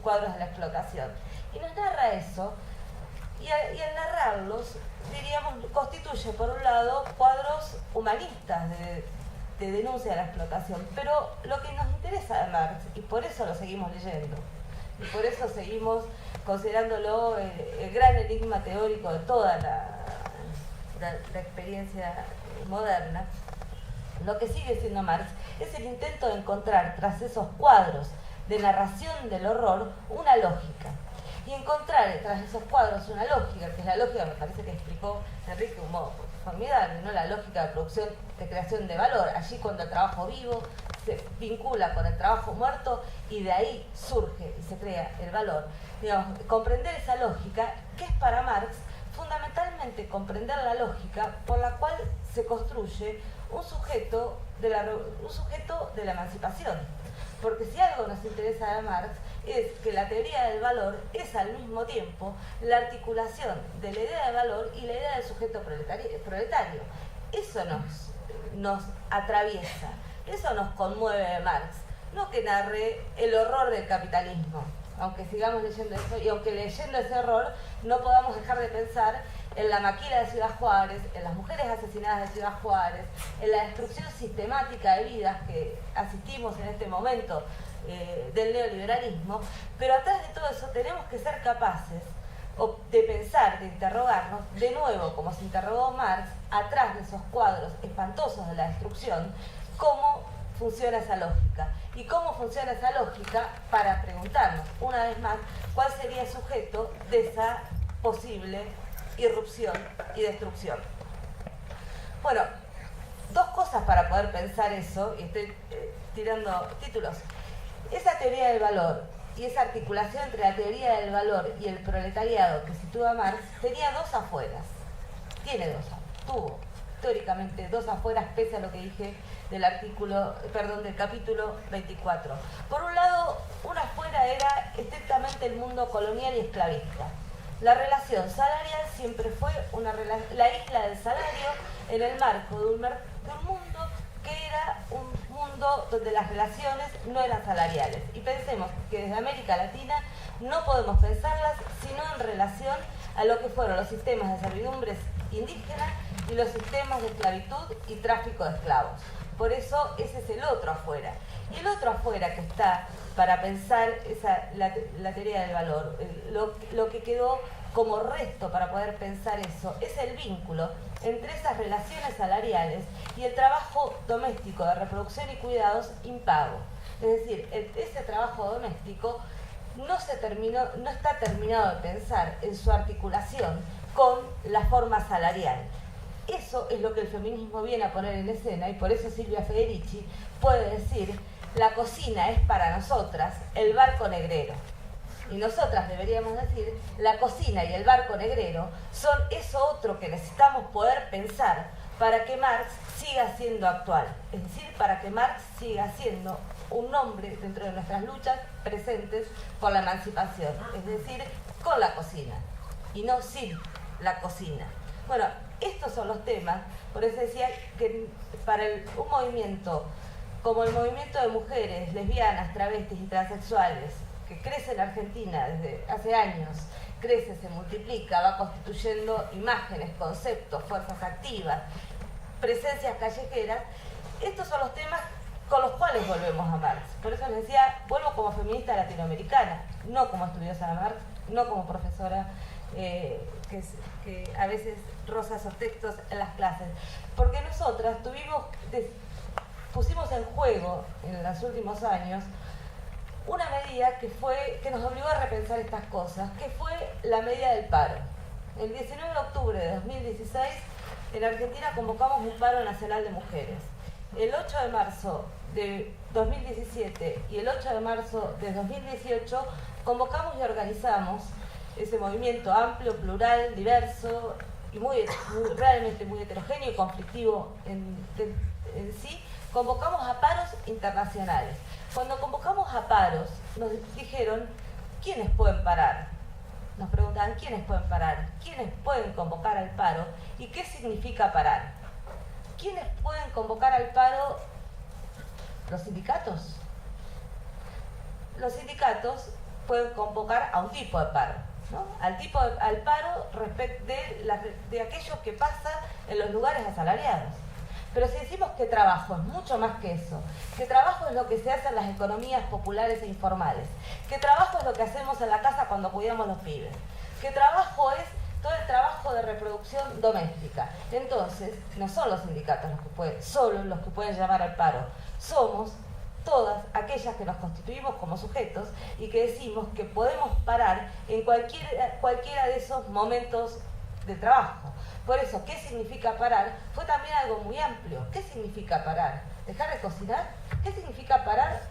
cuadros de la explotación. Y nos narra eso, y al narrarlos, diríamos, constituye por un lado cuadros humanistas de denuncia de la explotación, pero lo que nos interesa de Marx, y por eso lo seguimos leyendo, y por eso seguimos considerándolo el gran enigma teórico de toda la experiencia moderna, lo que sigue siendo Marx es el intento de encontrar tras esos cuadros de narración del horror una lógica. Y encontrar tras esos cuadros una lógica, que es la lógica, me parece que explicó Enrique de un modo formidable, ¿no? La lógica de producción, de creación de valor. Allí cuando el trabajo vivo se vincula con el trabajo muerto y de ahí surge y se crea el valor. Digamos, comprender esa lógica, que es para Marx fundamentalmente comprender la lógica por la cual se construye un sujeto de la emancipación. Porque si algo nos interesa de Marx es que la teoría del valor es al mismo tiempo la articulación de la idea de valor y la idea del sujeto proletario. Eso nos atraviesa, eso nos conmueve de Marx, no que narre el horror del capitalismo, aunque sigamos leyendo eso y aunque leyendo ese horror no podamos dejar de pensar en la maquila de Ciudad Juárez, en las mujeres asesinadas de Ciudad Juárez, en la destrucción sistemática de vidas que asistimos en este momento del neoliberalismo, pero atrás de todo eso tenemos que ser capaces de pensar, de interrogarnos, de nuevo, como se interrogó Marx, atrás de esos cuadros espantosos de la destrucción, cómo funciona esa lógica. Y cómo funciona esa lógica para preguntarnos, una vez más, cuál sería el sujeto de esa posible irrupción y destrucción. Bueno, dos cosas para poder pensar eso, y estoy tirando títulos. Esa teoría del valor y esa articulación entre la teoría del valor y el proletariado que sitúa Marx tenía dos afueras. Tuvo teóricamente dos afueras, pese a lo que dije del capítulo 24. Por un lado, una afuera era estrictamente el mundo colonial y esclavista. La relación salarial siempre fue la isla del salario en el marco de un mundo que era un mundo donde las relaciones no eran salariales. Y pensemos que desde América Latina no podemos pensarlas sino en relación a lo que fueron los sistemas de servidumbres indígenas y los sistemas de esclavitud y tráfico de esclavos. Por eso ese es el otro afuera. Y el otro afuera que está para pensar la teoría del valor, lo que quedó como resto para poder pensar eso, es el vínculo entre esas relaciones salariales y el trabajo doméstico de reproducción y cuidados impago. Es decir, ese trabajo doméstico no está terminado de pensar en su articulación con la forma salarial. Eso es lo que el feminismo viene a poner en escena, y por eso Silvia Federici puede decir: la cocina es para nosotras el barco negrero. Y nosotras deberíamos decir: la cocina y el barco negrero son eso otro que necesitamos poder pensar para que Marx siga siendo actual. Es decir, para que Marx siga siendo un nombre dentro de nuestras luchas presentes por la emancipación. Es decir, con la cocina y no sin la cocina. Bueno, estos son los temas. Por eso decía que para un movimiento como el movimiento de mujeres lesbianas, travestis y transexuales, que crece en Argentina desde hace años, crece, se multiplica, va constituyendo imágenes, conceptos, fuerzas activas, presencias callejeras, estos son los temas con los cuales volvemos a Marx. Por eso les decía, vuelvo como feminista latinoamericana, no como estudiosa de Marx, no como profesora que a veces roza esos textos en las clases, porque nosotras pusimos en juego en los últimos años una medida que nos obligó a repensar estas cosas, que fue la medida del paro. El 19 de octubre de 2016, en Argentina convocamos un paro nacional de mujeres. El 8 de marzo de 2017 y el 8 de marzo de 2018 convocamos y organizamos ese movimiento amplio, plural, diverso y realmente muy heterogéneo y conflictivo en sí. Convocamos a paros internacionales. Cuando convocamos a paros, nos dijeron: ¿quiénes pueden parar? Nos preguntaban: ¿quiénes pueden parar? ¿Quiénes pueden convocar al paro? ¿Y qué significa parar? ¿Quiénes pueden convocar al paro? ¿Los sindicatos? Los sindicatos pueden convocar a un tipo de paro, ¿no? Al paro respecto de aquello que pasa en los lugares asalariados. Pero si decimos que trabajo es mucho más que eso, que trabajo es lo que se hace en las economías populares e informales, que trabajo es lo que hacemos en la casa cuando cuidamos a los pibes, que trabajo es todo el trabajo de reproducción doméstica, entonces no son los sindicatos solo los que pueden llamar al paro, somos todas aquellas que nos constituimos como sujetos y que decimos que podemos parar en cualquiera de esos momentos de trabajo. Por eso, ¿qué significa parar? Fue también algo muy amplio. ¿Qué significa parar? ¿Dejar de cocinar? ¿Qué significa parar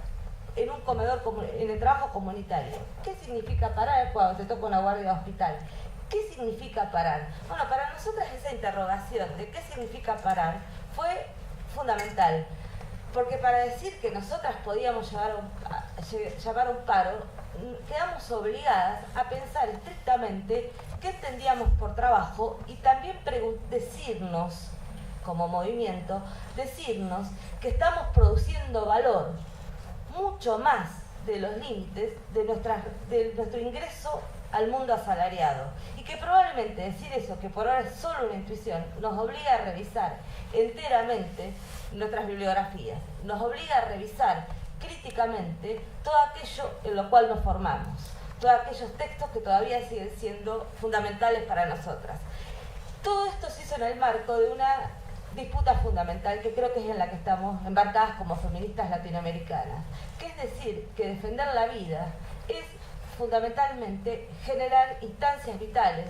en un comedor, en el trabajo comunitario? ¿Qué significa parar cuando te toca una guardia de hospital? ¿Qué significa parar? Bueno, para nosotras esa interrogación de qué significa parar fue fundamental. Porque para decir que nosotras podíamos llamar un paro, quedamos obligadas a pensar estrictamente qué entendíamos por trabajo y también decirnos, como movimiento, decirnos que estamos produciendo valor mucho más de los límites de nuestro ingreso al mundo asalariado. Y que probablemente decir eso, que por ahora es solo una intuición, nos obliga a revisar enteramente nuestras bibliografías, nos obliga a revisar críticamente todo aquello en lo cual nos formamos, todos aquellos textos que todavía siguen siendo fundamentales para nosotras. Todo esto se hizo en el marco de una disputa fundamental que creo que es en la que estamos embarcadas como feministas latinoamericanas, que es decir, que defender la vida es fundamentalmente generar instancias vitales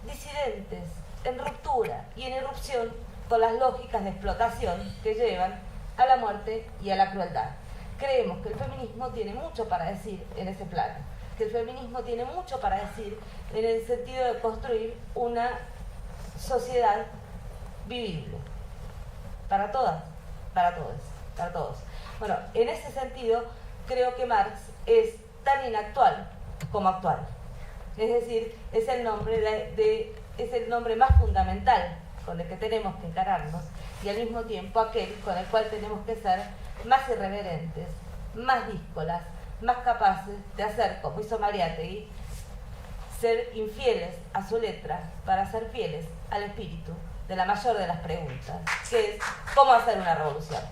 disidentes, en ruptura y en irrupción con las lógicas de explotación que llevan a la muerte y a la crueldad. Creemos que el feminismo tiene mucho para decir en ese plano, que el feminismo tiene mucho para decir en el sentido de construir una sociedad vivible para todas, para todos, para todos. Bueno, en ese sentido creo que Marx es tan inactual como actual. Es decir, es el nombre más fundamental con el que tenemos que encararnos y al mismo tiempo aquel con el cual tenemos que ser más irreverentes, más díscolas, más capaces de hacer, como hizo Mariátegui, ser infieles a su letra para ser fieles al espíritu de la mayor de las preguntas, que es ¿cómo hacer una revolución?